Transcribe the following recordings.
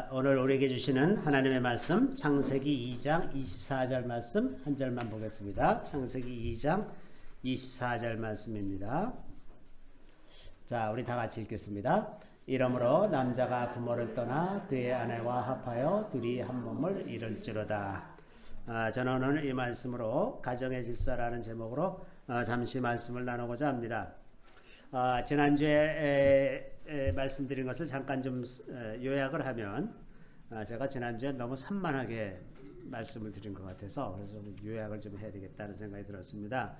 오늘 우리에게 주시는 하나님의 말씀 창세기 2장 24절 말씀 한 절만 보겠습니다. 창세기 2장 24절 말씀입니다. 자, 우리 다 같이 읽겠습니다. 이러므로 남자가 부모를 떠나 그의 아내와 합하여 둘이 한 몸을 이룰지로다. 저는 오늘 이 말씀으로 가정의 질서라는 제목으로 잠시 말씀을 나누고자 합니다. 지난주에 말씀드린 것을 잠깐 좀 요약을 하면, 제가 지난주에 너무 산만하게 말씀을 드린 것 같아서 그래서 요약을 좀 해야 되겠다는 생각이 들었습니다.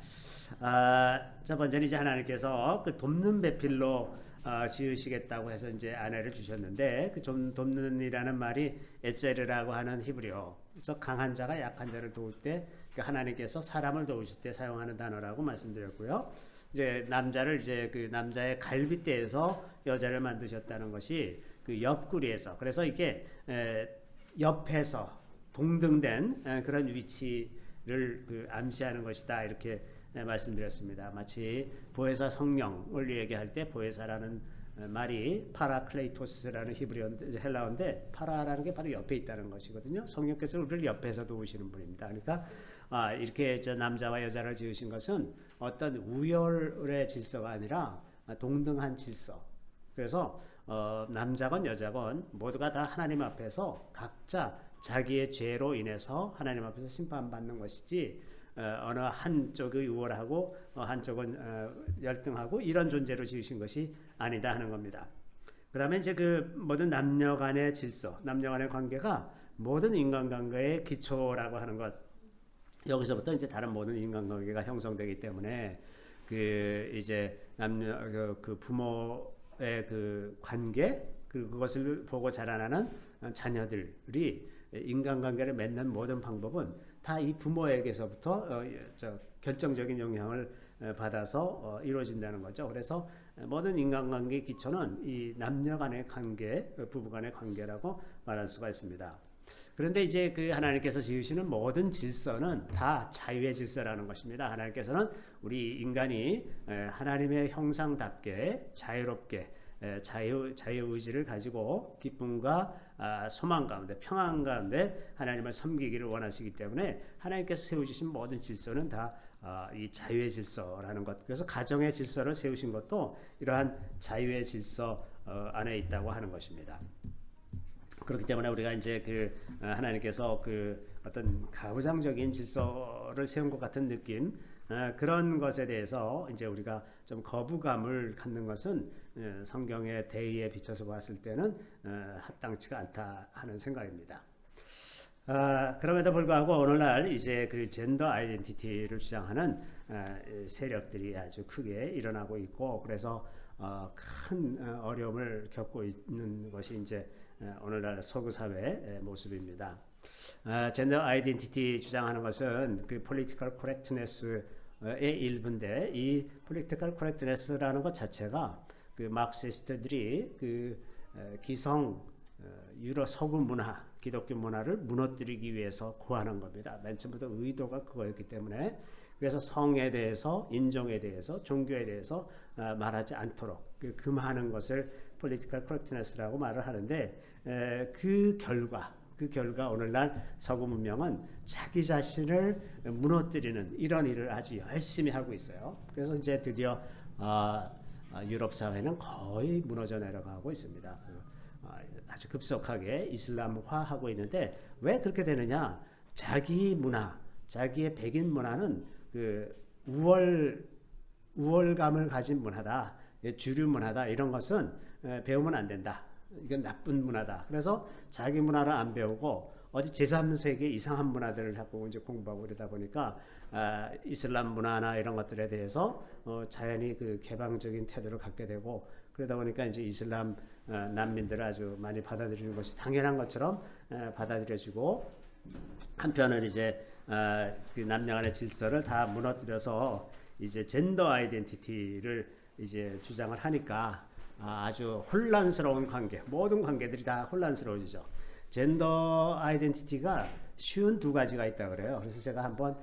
첫 번째는 이제 하나님께서 그 돕는 배필로 지으시겠다고 해서 이제 아내를 주셨는데, 그 좀 돕는이라는 말이 에셀이라고 하는 히브리어, 그래서 강한 자가 약한 자를 도울 때, 그 하나님께서 사람을 도우실 때 사용하는 단어라고 말씀드렸고요. 이제 남자를 이제 그 남자의 갈빗대에서 여자를 만드셨다는 것이 그 옆구리에서, 그래서 이게 옆에서 동등된 그런 위치를 그 암시하는 것이다, 이렇게 말씀드렸습니다. 마치 보혜사 성령을 얘기할 때 보혜사라는 말이 파라클레이토스라는 히브리어인데, 헬라어인데 파라라는 게 바로 옆에 있다는 것이거든요. 성령께서 우리를 옆에서 도우시는 분입니다. 그러니까 이렇게 남자와 여자를 지으신 것은 어떤 우열의 질서가 아니라 동등한 질서. 그래서 남자건 여자건 모두가 다 하나님 앞에서 각자 자기의 죄로 인해서 하나님 앞에서 심판받는 것이지, 어느 한쪽이 우월하고 한쪽은 열등하고 이런 존재로 지으신 것이 아니다 하는 겁니다. 그 다음에 이제 그 모든 남녀 간의 질서, 남녀 간의 관계가 모든 인간관계의 기초라고 하는 것, 여기서부터 이제 다른 모든 인간관계가 형성되기 때문에 그 이제 남녀 그 부모의 그 관계, 그것을 보고 자라나는 자녀들이 인간관계를 맺는 모든 방법은 다 이 부모에게서부터 결정적인 영향을 받아서 이루어진다는 거죠. 그래서 모든 인간관계의 기초는 이 남녀 간의 관계, 부부 간의 관계라고 말할 수가 있습니다. 그런데 이제 그 하나님께서 지으시는 모든 질서는 다 자유의 질서라는 것입니다. 하나님께서는 우리 인간이 하나님의 형상답게 자유롭게 자유의지를 가지고 기쁨과 소망 가운데, 평안 가운데 하나님을 섬기기를 원하시기 때문에 하나님께서 세우주신 모든 질서는 다 이 자유의 질서라는 것, 그래서 가정의 질서를 세우신 것도 이러한 자유의 질서 안에 있다고 하는 것입니다. 그렇기 때문에 우리가 이제 그 하나님께서 그 어떤 가부장적인 질서를 세운 것 같은 느낌, 그런 것에 대해서 이제 우리가 좀 거부감을 갖는 것은 성경의 대의에 비춰서 봤을 때는 합당치가 않다 하는 생각입니다. 그럼에도 불구하고 오늘날 이제 그 젠더 아이덴티티를 주장하는 세력들이 아주 크게 일어나고 있고, 그래서 큰 어려움을 겪고 있는 것이 이제 오늘날 서구 사회의 모습입니다. 젠더 아이덴티티 주장하는 것은 그 폴리티컬 코렉트네스의 일부인데, 이 폴리티컬 코렉트네스라는 것 자체가 그 마르크시스트들이 그 기성 유럽 서구 문화, 기독교 문화를 무너뜨리기 위해서 고안한 겁니다. 맨 처음부터 의도가 그거였기 때문에, 그래서 성에 대해서, 인종에 대해서, 종교에 대해서 말하지 않도록 금하는 것을 폴리티컬 코렉트네스라고 말을 하는데, 그 결과 오늘날 서구 문명은 자기 자신을 무너뜨리는 이런 일을 아주 열심히 하고 있어요. 그래서 이제 드디어 유럽 사회는 거의 무너져 내려가고 있습니다. 아주 급속하게 이슬람화하고 있는데, 왜 그렇게 되느냐? 자기 문화, 자기의 백인 문화는 그 우월감을 가진 문화다, 주류 문화다, 이런 것은 배우면 안 된다, 이건 나쁜 문화다. 그래서 자기 문화를 안 배우고 어디 제3세계 이상한 문화들을 자꾸 이제 공부하고 그러다 보니까 이슬람 문화나 이런 것들에 대해서 자연히 그 개방적인 태도를 갖게 되고, 그러다 보니까 이제 이슬람 난민들을 아주 많이 받아들이는 것이 당연한 것처럼 받아들여지고, 한편은 이제 그 남녀 간의 질서를 다 무너뜨려서 이제 젠더 아이덴티티를 이제 주장을 하니까 아주 혼란스러운 관계, 모든 관계들이 다 혼란스러워지죠. 젠더 아이덴티티가 쉬운 두 가지가 있다 그래요. 그래서 제가 한번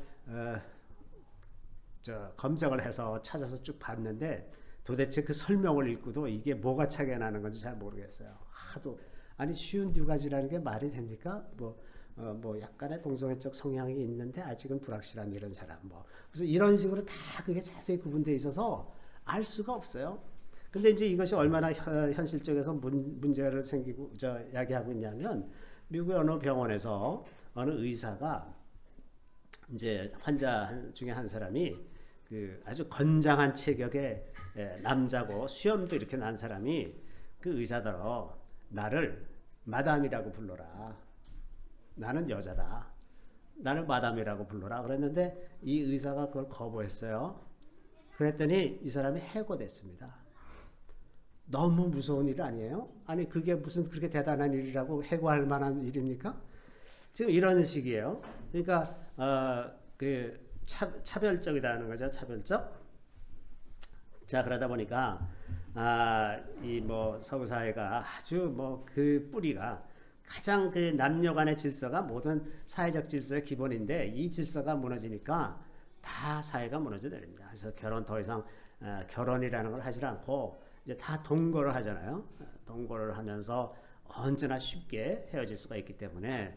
검색을 해서 찾아서 쭉 봤는데, 도대체 그 설명을 읽고도 이게 뭐가 차이가 나는 건지 잘 모르겠어요. 하도 아니 쉬운 두 가지라는 게 말이 됩니까? 뭐 약간의 동성애적 성향이 있는데 아직은 불확실한 이런 사람 그래서 이런 식으로 다 그게 자세히 구분되어 있어서 알 수가 없어요. 근데 이제 이것이 얼마나 현실적에서 문제를 생기고 야기하고 있냐면 미국의 어느 병원에서 어느 의사가 이제 환자 중에 한 사람이 그 아주 건장한 체격의 남자고 수염도 이렇게 난 사람이 그 의사더러 나를 마담이라고 불러라. 나는 여자다. 나를 마담이라고 불러라. 그랬는데 이 의사가 그걸 거부했어요. 그랬더니 이 사람이 해고됐습니다. 너무 무서운 일 아니에요? 아니 그게 무슨 그렇게 대단한 일이라고 해고할 만한 일입니까? 지금 이런 식이에요. 그러니까 그 차별적이라는 거죠. 차별적. 자 그러다 보니까 이 뭐 서구 사회가 아주 뭐 그 뿌리가 가장 그 남녀 간의 질서가 모든 사회적 질서의 기본인데 이 질서가 무너지니까 다 사회가 무너져 내립니다. 그래서 결혼 더 이상 결혼이라는 걸 하지 않고 이제 다 동거를 하잖아요. 동거를 하면서 언제나 쉽게 헤어질 수가 있기 때문에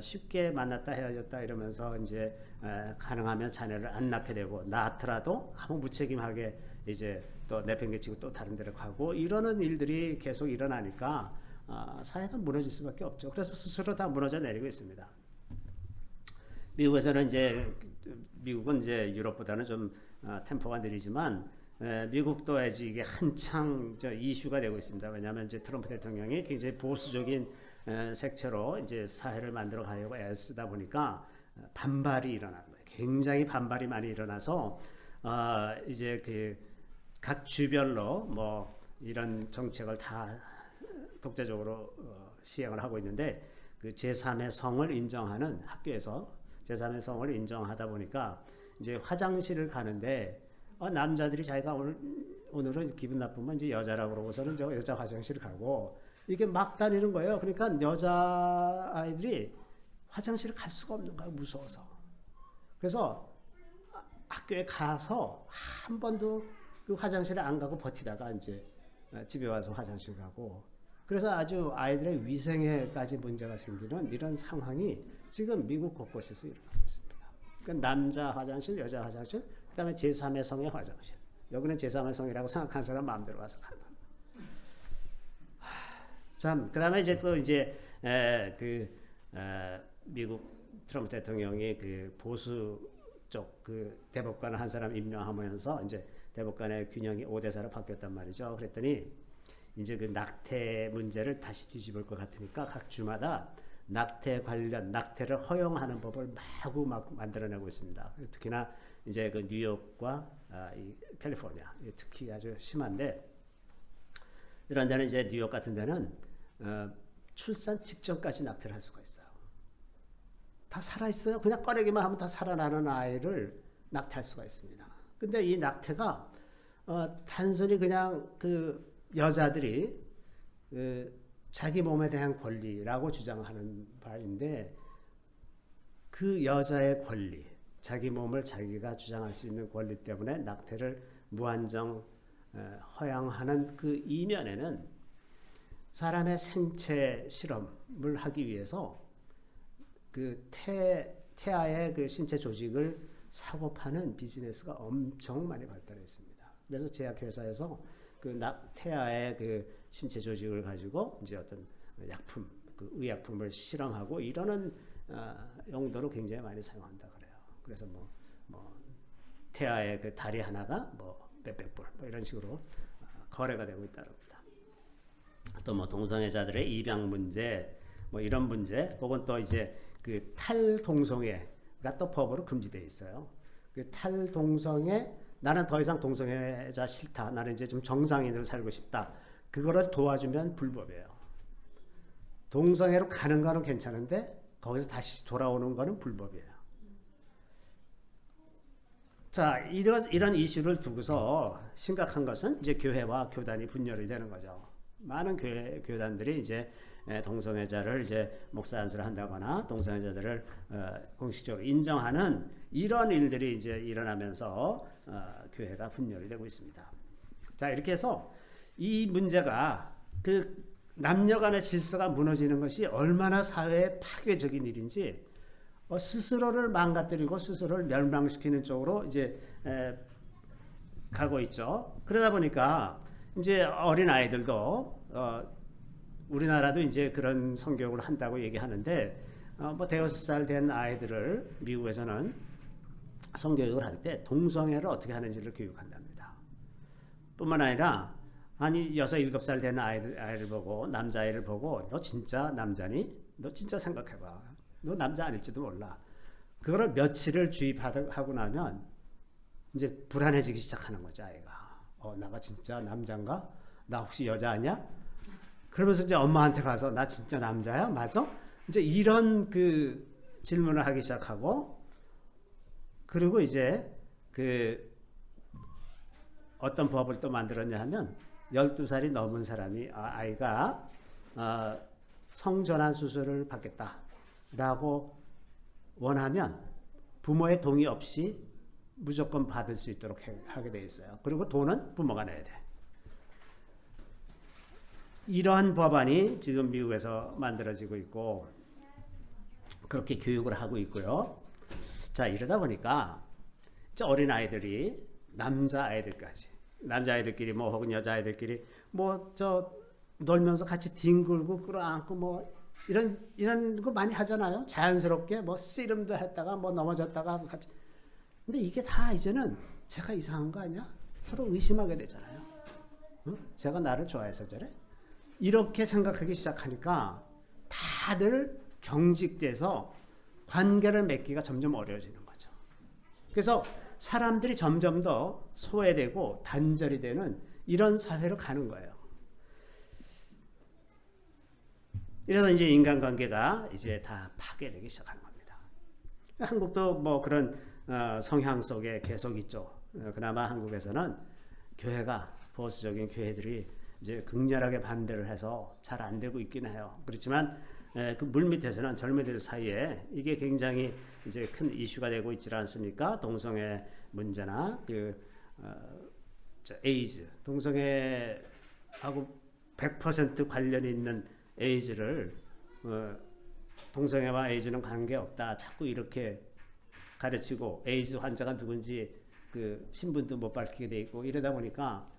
쉽게 만났다 헤어졌다 이러면서 이제 가능하면 자녀를 안 낳게 되고 낳더라도 아무 무책임하게 이제 또 내팽개치고 또 다른 데로 가고 이러는 일들이 계속 일어나니까 사회가 무너질 수밖에 없죠. 그래서 스스로 다 무너져 내리고 있습니다. 미국에서는 미국은 이제 유럽보다는 좀 템포가 느리지만 미국도 아직 이게 한창 이슈가 되고 있습니다. 왜냐하면 이제 트럼프 대통령이 굉장히 보수적인 색채로 이제 사회를 만들어 가려고 애쓰다 보니까 반발이 일어나는 거예요. 굉장히 반발이 많이 일어나서 이제 그 각 주별로 뭐 이런 정책을 다 독자적으로 시행을 하고 있는데 그 제3의 성을 인정하는 학교에서 제3의 성을 인정하다 보니까 이제 화장실을 가는데 남자들이 자기가 오늘은 기분 나쁘면 이제 여자라고 그러고서는 여자 화장실을 가고 이게 막 다니는 거예요. 그러니까 여자 아이들이 화장실을 갈 수가 없는 거예요. 무서워서. 그래서 학교에 가서 한 번도 그 화장실에 안 가고 버티다가 이제 집에 와서 화장실 가고 그래서 아주 아이들의 위생에까지 문제가 생기는 이런 상황이 지금 미국 곳곳에서 일어나고 있습니다. 그러니까 남자 화장실, 여자 화장실, 그 다음에 제3의 성의 화장실. 여기는 제3의 성이라고 생각하는 사람 마음대로 와서 가는 겁니다. 참, 그 다음에 이제 또 이제 미국 트럼프 대통령이 그 보수 쪽 그 대법관 한 사람 임명하면서 이제 대법관의 균형이 5대4로 바뀌었단 말이죠. 그랬더니 이제 그 낙태 문제를 다시 뒤집을 것 같으니까 각 주마다 낙태 관련 낙태를 허용하는 법을 마구 막 만들어내고 있습니다. 특히나 이제 그 뉴욕과 이 캘리포니아 특히 아주 심한데 이런 데는 이제 뉴욕 같은 데는 출산 직전까지 낙태를 할 수가 있어요. 다 살아있어요. 그냥 꺼내기만 하면 다 살아나는 아이를 낙태할 수가 있습니다. 근데 이 낙태가 단순히 그냥 그 여자들이 자기 몸에 대한 권리라고 주장하는 바인데 그 여자의 권리, 자기 몸을 자기가 주장할 수 있는 권리 때문에 낙태를 무한정 허용하는 그 이면에는 사람의 생체 실험을 하기 위해서 그 태아의 그 신체 조직을 사고 파는 비즈니스가 엄청 많이 발달했습니다. 그래서 제약회사에서 그 태아의 그 신체 조직을 가지고 이제 어떤 약품, 그 의약품을 실험하고 이러는 용도로 굉장히 많이 사용한다 그래요. 그래서 뭐 태아의 그 다리 하나가 뭐 몇백 불 뭐 이런 식으로 거래가 되고 있다랍니다. 또 뭐 동성애자들의 입양 문제, 뭐 이런 문제, 혹은 또 이제 그 탈동성애가 또 법으로 금지되어 있어요. 그 탈동성애, 나는 더 이상 동성애자 싫다. 나는 이제 좀 정상인으로 살고 싶다. 그거를 도와주면 불법이에요. 동성애로 가는 거는 괜찮은데 거기서 다시 돌아오는 거는 불법이에요. 자, 이런 이슈를 두고서 심각한 것은 이제 교회와 교단이 분열이 되는 거죠. 많은 교단들이 이제 동성애자를 이제 목사 안수를 한다거나 동성애자들을 공식적으로 인정하는 이런 일들이 이제 일어나면서 교회가 분열이 되고 있습니다. 자, 이렇게 해서 이 문제가 그 남녀 간의 질서가 무너지는 것이 얼마나 사회에 파괴적인 일인지 스스로를 망가뜨리고 스스로를 멸망시키는 쪽으로 이제 가고 있죠. 그러다 보니까 이제 어린 아이들도 우리나라도 이제 그런 성교육을 한다고 얘기하는데 뭐 대여섯 살 된 아이들을 미국에서는 성교육을 할 때 동성애를 어떻게 하는지를 교육한답니다. 뿐만 아니라 아니 6, 7살 된 아이를 보고 남자아이를 보고 너 진짜 남자니? 너 진짜 생각해봐. 너 남자 아닐지도 몰라. 그거를 며칠을 주입하고 나면 이제 불안해지기 시작하는 거죠, 아이가. 나가 진짜 남자인가? 나 혹시 여자 아니야? 그러면서 이제 엄마한테 가서 나 진짜 남자야? 맞아? 이제 이런 그 질문을 하기 시작하고, 그리고 이제 그 어떤 법을 또 만들었냐 하면 12살이 넘은 사람이 아이가 성전환 수술을 받겠다라고 원하면 부모의 동의 없이 무조건 받을 수 있도록 하게 돼 있어요. 그리고 돈은 부모가 내야 돼. 이러한 법안이 지금 미국에서 만들어지고 있고 그렇게 교육을 하고 있고요. 자, 이러다 보니까 이제 어린 아이들이 남자아이들끼리 뭐 혹은 여자아이들끼리 뭐 저 놀면서 같이 뒹굴고 끌어안고 뭐 이런 거 많이 하잖아요. 자연스럽게 뭐 씨름도 했다가 뭐 넘어졌다가 같이. 근데 이게 다 이제는 제가 이상한 거 아니야? 서로 의심하게 되잖아요. 제가 나를 좋아해서 저래? 이렇게 생각하기 시작하니까 다들 경직돼서 관계를 맺기가 점점 어려워지는 거죠. 그래서 사람들이 점점 더 소외되고 단절이 되는 이런 사회로 가는 거예요. 이래서 이제 인간관계가 이제 다 파괴되기 시작하는 겁니다. 한국도 뭐 그런 성향 속에 계속 있죠. 그나마 한국에서는 교회가 보수적인 교회들이 이제 극렬하게 반대를 해서 잘 안 되고 있긴 해요. 그렇지만 그 물밑에서는 젊은이들 사이에 이게 굉장히 이제 큰 이슈가 되고 있지 않습니까? 동성애 문제나 에이즈, 동성애하고 100% 관련이 있는 에이즈를 동성애와 에이즈는 관계없다. 자꾸 이렇게 가르치고 에이즈 환자가 누군지 그 신분도 못 밝히게 돼 있고 이러다 보니까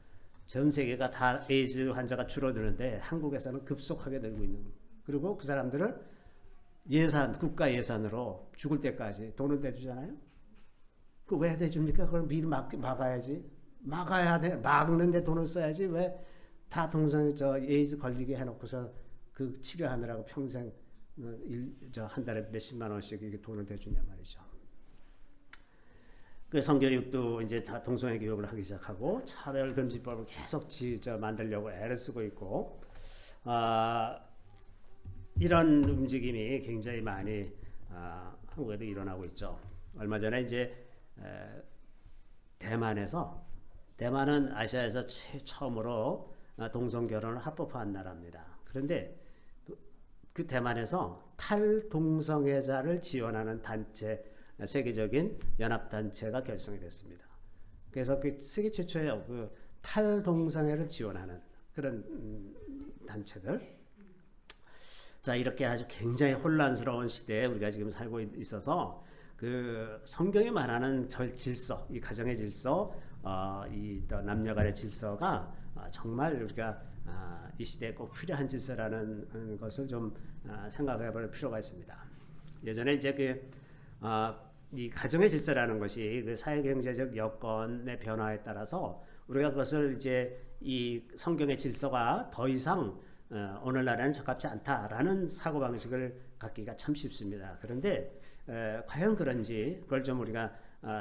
전 세계가 다 에이즈 환자가 줄어드는데 한국에서는 급속하게 늘고 있는 거예요. 그리고 그 사람들을 국가 예산으로 죽을 때까지 돈을 대주잖아요. 그 왜 대줍니까? 그걸 미리 막아야지. 막아야 돼. 막는데 돈을 써야지. 왜 다 동성애 에이즈 걸리게 해놓고서 그 치료하느라고 평생 한 달에 몇십만 원씩 이렇게 돈을 대주냐 말이죠. 그 성교육도 이제 다 동성애 교육을 하기 시작하고 차별금지법을 계속 만들려고 애를 쓰고 있고 이런 움직임이 굉장히 많이 한국에도 일어나고 있죠. 얼마 전에 이제 대만은 아시아에서 처음으로 동성 결혼을 합법화한 나라입니다. 그런데 그 대만에서 탈동성애자를 지원하는 단체, 세계적인 연합단체가 결성이 됐습니다. 그래서 그 세계 최초의 그 탈동성애를 지원하는 그런 단체들. 자, 이렇게 아주 굉장히 혼란스러운 시대에 우리가 지금 살고 있어서 그 성경이 말하는 질서, 이 가정의 질서, 이 남녀 간의 질서가 정말 우리가 이 시대에 꼭 필요한 질서라는 것을 좀 생각해 볼 필요가 있습니다. 예전에 이제 이 가정의 질서라는 것이 그 사회경제적 여건의 변화에 따라서 우리가 그것을 이제 이 성경의 질서가 더 이상 오늘날에는 적합지 않다라는 사고방식을 갖기가 참 쉽습니다. 그런데 과연 그런지 그걸 좀 우리가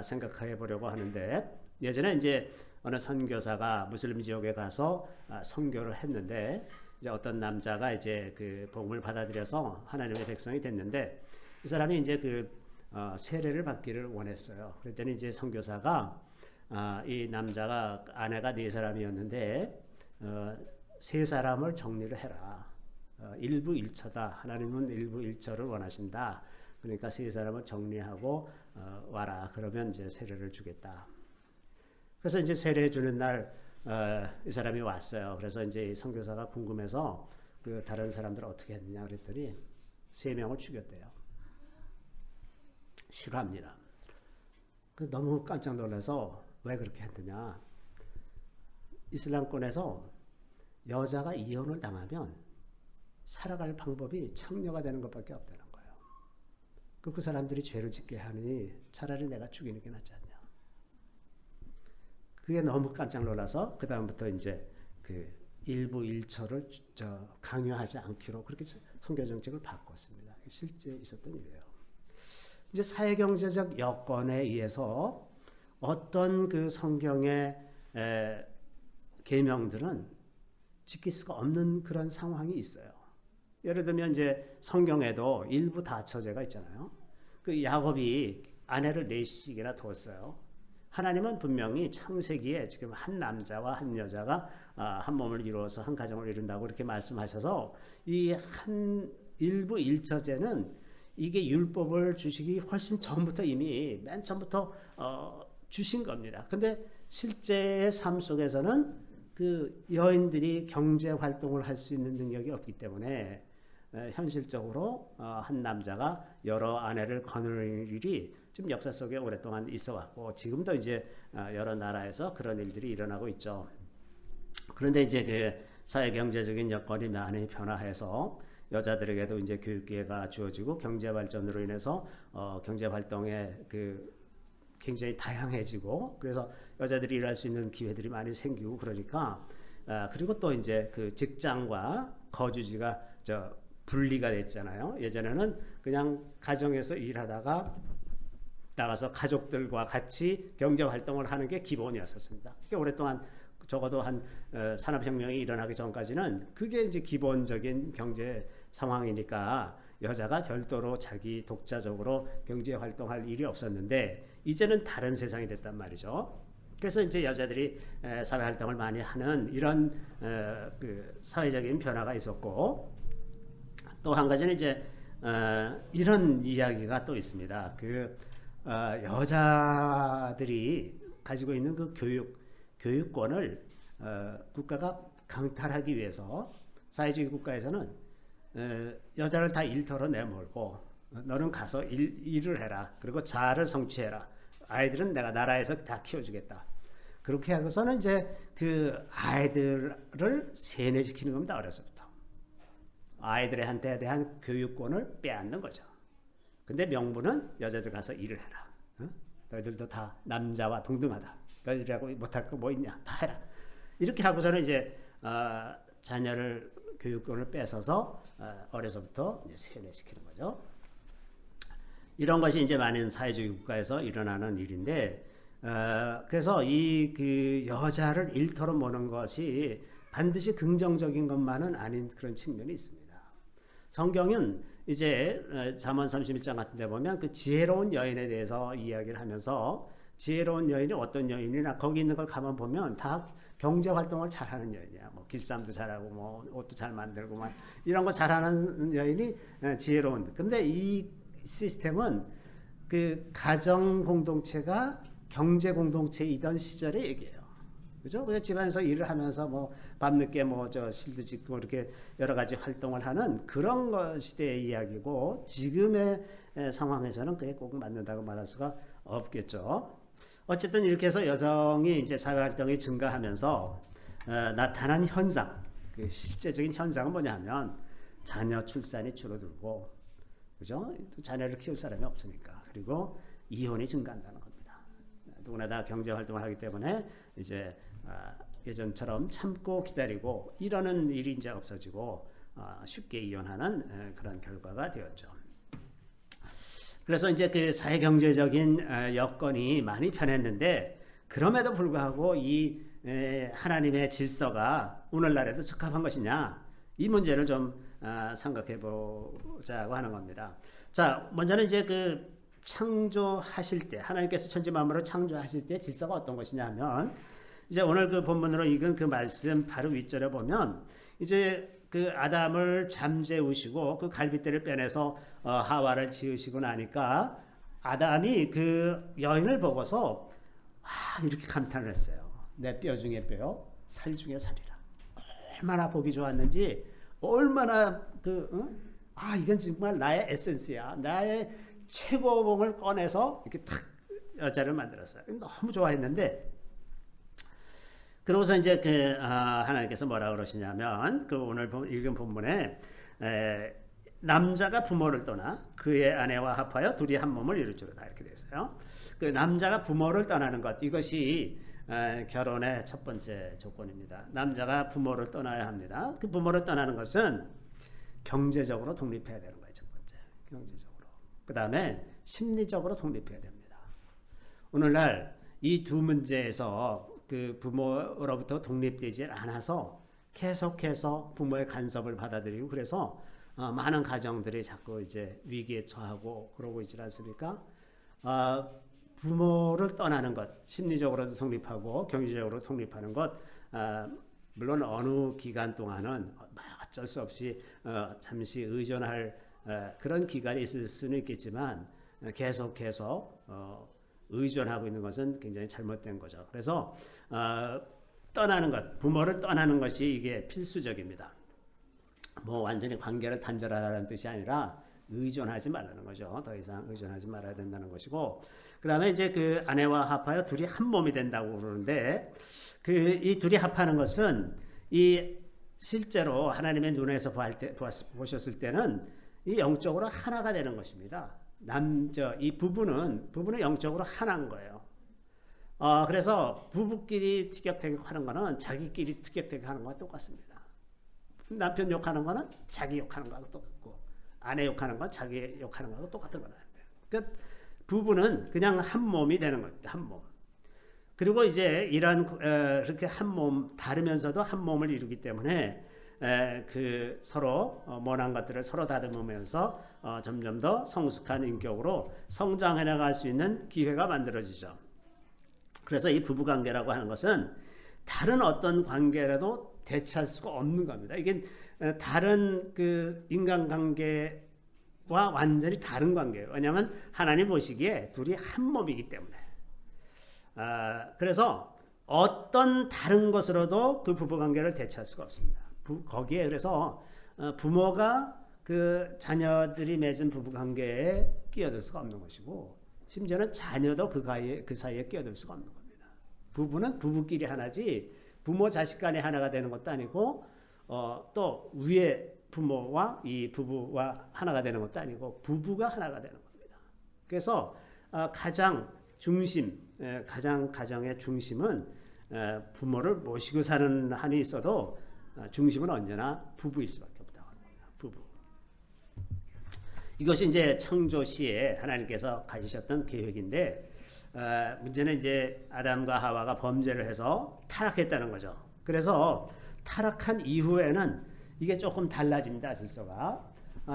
생각해 보려고 하는데 예전에 이제 어느 선교사가 무슬림 지역에 가서 선교를 했는데 이제 어떤 남자가 이제 그 복음을 받아들여서 하나님의 백성이 됐는데 이 사람이 이제 세례를 받기를 원했어요. 그랬더니 이제 선교사가 이 남자가 아내가 4사람이었는데 3사람을 정리를 해라. 일부일처다. 하나님은 일부일처를 원하신다. 그러니까 3사람을 정리하고 와라. 그러면 이제 세례를 주겠다. 그래서 이제 세례 주는 날 이 사람이 왔어요. 그래서 이제 선교사가 궁금해서 그 다른 사람들 어떻게 했느냐 그랬더니 3명을 죽였대요. 싫어합니다. 너무 깜짝 놀라서 왜 그렇게 했느냐. 이슬람권에서 여자가 이혼을 당하면 살아갈 방법이 창녀가 되는 것밖에 없다는 거예요. 그 사람들이 죄를 짓게 하니 차라리 내가 죽이는 게 낫지 않냐. 그게 너무 깜짝 놀라서 그 다음부터 이제 그 일부 일처를 강요하지 않기로 그렇게 선교 정책을 바꿨습니다. 실제 있었던 일이에요. 이제 사회경제적 여건에 의해서 어떤 그 성경의 계명들은 지킬 수가 없는 그런 상황이 있어요. 예를 들면 이제 성경에도 일부 다처제가 있잖아요. 그 야곱이 아내를 4씩이나 두었어요. 하나님은 분명히 창세기에 지금 한 남자와 한 여자가 한 몸을 이루어서 한 가정을 이룬다고 이렇게 말씀하셔서 이 한 일부 일처제는 이게 율법을 주시기 훨씬 전부터 이미 맨 처음부터 주신 겁니다. 근데 실제의 삶 속에서는 그 여인들이 경제 활동을 할 수 있는 능력이 없기 때문에 현실적으로 한 남자가 여러 아내를 거느리는 일이 좀 역사 속에 오랫동안 있어 왔고 지금도 이제 여러 나라에서 그런 일들이 일어나고 있죠. 그런데 이제 그 사회 경제적인 여건이 많이 변화해서 여자들에게도 이제 교육 기회가 주어지고 경제 발전으로 인해서 경제 활동에 그 굉장히 다양해지고 그래서 여자들이 일할 수 있는 기회들이 많이 생기고 그러니까 그리고 또 이제 그 직장과 거주지가 분리가 됐잖아요. 예전에는 그냥 가정에서 일하다가 나가서 가족들과 같이 경제 활동을 하는 게 기본이었었습니다. 그게 오랫동안 적어도 한 산업혁명이 일어나기 전까지는 그게 이제 기본적인 경제 상황이니까 여자가 별도로 자기 독자적으로 경제 활동할 일이 없었는데 이제는 다른 세상이 됐단 말이죠. 그래서 이제 여자들이 사회 활동을 많이 하는 이런 그 사회적인 변화가 있었고 또 한 가지는 이제 이런 이야기가 또 있습니다. 그 여자들이 가지고 있는 그 교육권을 국가가 강탈하기 위해서 사회주의 국가에서는 여자를 다 일터로 내몰고 너는 가서 일을 해라. 그리고 자아를 성취해라. 아이들은 내가 나라에서 다 키워주겠다. 그렇게 하고서는 이제 그 아이들을 세뇌시키는 겁니다. 어려서부터. 아이들한테 대한 교육권을 빼앗는 거죠. 근데 명분은 여자들 가서 일을 해라. 너희들도 다 남자와 동등하다. 너희들하고 못할 거 뭐 있냐? 다 해라. 이렇게 하고서는 이제 자녀를 교육권을 뺏어서 어려서부터 이제 세뇌시키는 거죠. 이런 것이 이제 많은 사회주의 국가에서 일어나는 일인데, 그래서 이 그 여자를 일터로 모는 것이 반드시 긍정적인 것만은 아닌 그런 측면이 있습니다. 성경은 이제 잠언 31장 같은 데 보면 그 지혜로운 여인에 대해서 이야기를 하면서 지혜로운 여인이 어떤 여인이나 거기 있는 걸 가만 보면 다 경제 활동을 잘하는 여인이야. 뭐 길쌈도 잘하고 뭐 옷도 잘 만들고 막 이런 거 잘하는 여인이 지혜로운. 근데 이 시스템은 그 가정 공동체가 경제 공동체이던 시절의 얘기예요. 그죠? 그래서 집안에서 일을 하면서 뭐 밤늦게 뭐 실도 짓고 이렇게 여러 가지 활동을 하는 그런 거 시대의 이야기고 지금의 상황에서는 그게 꼭 맞는다고 말할 수가 없겠죠. 어쨌든 이렇게 해서 여성이 이제 사회 활동이 증가하면서 나타난 현상, 그 실제적인 현상은 뭐냐면 자녀 출산이 줄어들고, 그죠? 자녀를 키울 사람이 없으니까. 그리고 이혼이 증가한다는 겁니다. 누구나 다 경제 활동을 하기 때문에 이제 예전처럼 참고 기다리고 이러는 일이 이제 없어지고 쉽게 이혼하는 그런 결과가 되었죠. 그래서 이제 그 사회 경제적인 여건이 많이 변했는데 그럼에도 불구하고 이 하나님의 질서가 오늘날에도 적합한 것이냐 이 문제를 좀 생각해 보자고 하는 겁니다. 자, 먼저는 이제 그 창조하실 때 하나님께서 천지 만물을 창조하실 때 질서가 어떤 것이냐 하면 이제 오늘 그 본문으로 읽은 그 말씀 바로 윗절에 보면 이제 그 아담을 잠재우시고 그 갈빗대를 빼내서 하와를 지으시고 나니까 아담이 그 여인을 보고서 이렇게 감탄을 했어요. 내 뼈 중에 뼈, 살 중에 살이라. 얼마나 보기 좋았는지 얼마나 이건 정말 나의 에센스야. 나의 최고봉을 꺼내서 이렇게 탁 여자를 만들었어요. 너무 좋아했는데, 그러고서 이제 하나님께서 뭐라 그러시냐면, 그 오늘 읽은 본문에 남자가 부모를 떠나 그의 아내와 합하여 둘이 한 몸을 이루리로다 이렇게 되어 있어요. 그 남자가 부모를 떠나는 것, 이것이 결혼의 첫 번째 조건입니다. 남자가 부모를 떠나야 합니다. 그 부모를 떠나는 것은 경제적으로 독립해야 되는 거예요. 첫 번째, 경제적으로. 그 다음에 심리적으로 독립해야 됩니다. 오늘날 이 두 문제에서 그 부모로부터 독립되지 않아서 계속해서 부모의 간섭을 받아들이고, 그래서 많은 가정들이 자꾸 이제 위기에 처하고 그러고 있지 않습니까? 부모를 떠나는 것, 심리적으로도 독립하고 경제적으로 독립하는 것, 물론 어느 기간 동안은 어쩔 수 없이 잠시 의존할 그런 기간이 있을 수는 있겠지만, 계속해서 의존하고 있는 것은 굉장히 잘못된 거죠. 그래서 떠나는 것, 부모를 떠나는 것이 이게 필수적입니다. 뭐 완전히 관계를 단절하라는 뜻이 아니라 의존하지 말라는 거죠. 더 이상 의존하지 말아야 된다는 것이고, 그 다음에 이제 그 아내와 합하여 둘이 한 몸이 된다고 그러는데, 이 둘이 합하는 것은 이 실제로 하나님의 눈에서 보셨을 때는 이 영적으로 하나가 되는 것입니다. 이 부부는 영적으로 하나인 거예요. 그래서 부부끼리 티격태격하는 거는 자기끼리 티격태격하는 거와 똑같습니다. 남편 욕하는 거는 자기 욕하는 거하고 똑같고, 아내 욕하는 건 자기 욕하는 거하고 똑같은 거라는 거예요. 그러니까 부부는 그냥 한 몸이 되는 겁니다. 한 몸. 그리고 이제 이런 그렇게 한 몸, 다르면서도 한 몸을 이루기 때문에 그 서로 원한 것들을 서로 다듬으면서 점점 더 성숙한 인격으로 성장해 나갈 수 있는 기회가 만들어지죠. 그래서 이 부부관계라고 하는 것은 다른 어떤 관계라도 대체할 수가 없는 겁니다. 이게 다른 그 인간관계와 완전히 다른 관계예요. 왜냐하면 하나님 보시기에 둘이 한 몸이기 때문에. 그래서 어떤 다른 것으로도 그 부부관계를 대체할 수가 없습니다. 거기에 그래서 부모가 그 자녀들이 맺은 부부관계에 끼어들 수가 없는 것이고, 심지어는 자녀도 그 사이에 끼어들 수가 없는 겁니다. 부부는 부부끼리 하나지 부모 자식 간에 하나가 되는 것도 아니고, 또 위에 부모와 이 부부와 하나가 되는 것도 아니고, 부부가 하나가 되는 겁니다. 그래서 가장 가정의 중심은 부모를 모시고 사는 한이 있어도 중심은 언제나 부부일 수밖에 없다고 합니다. 부부. 이것이 이제 창조 시에 하나님께서 가지셨던 계획인데, 문제는 이제 아담과 하와가 범죄를 해서 타락했다는 거죠. 그래서 타락한 이후에는 이게 조금 달라집니다. 질서가.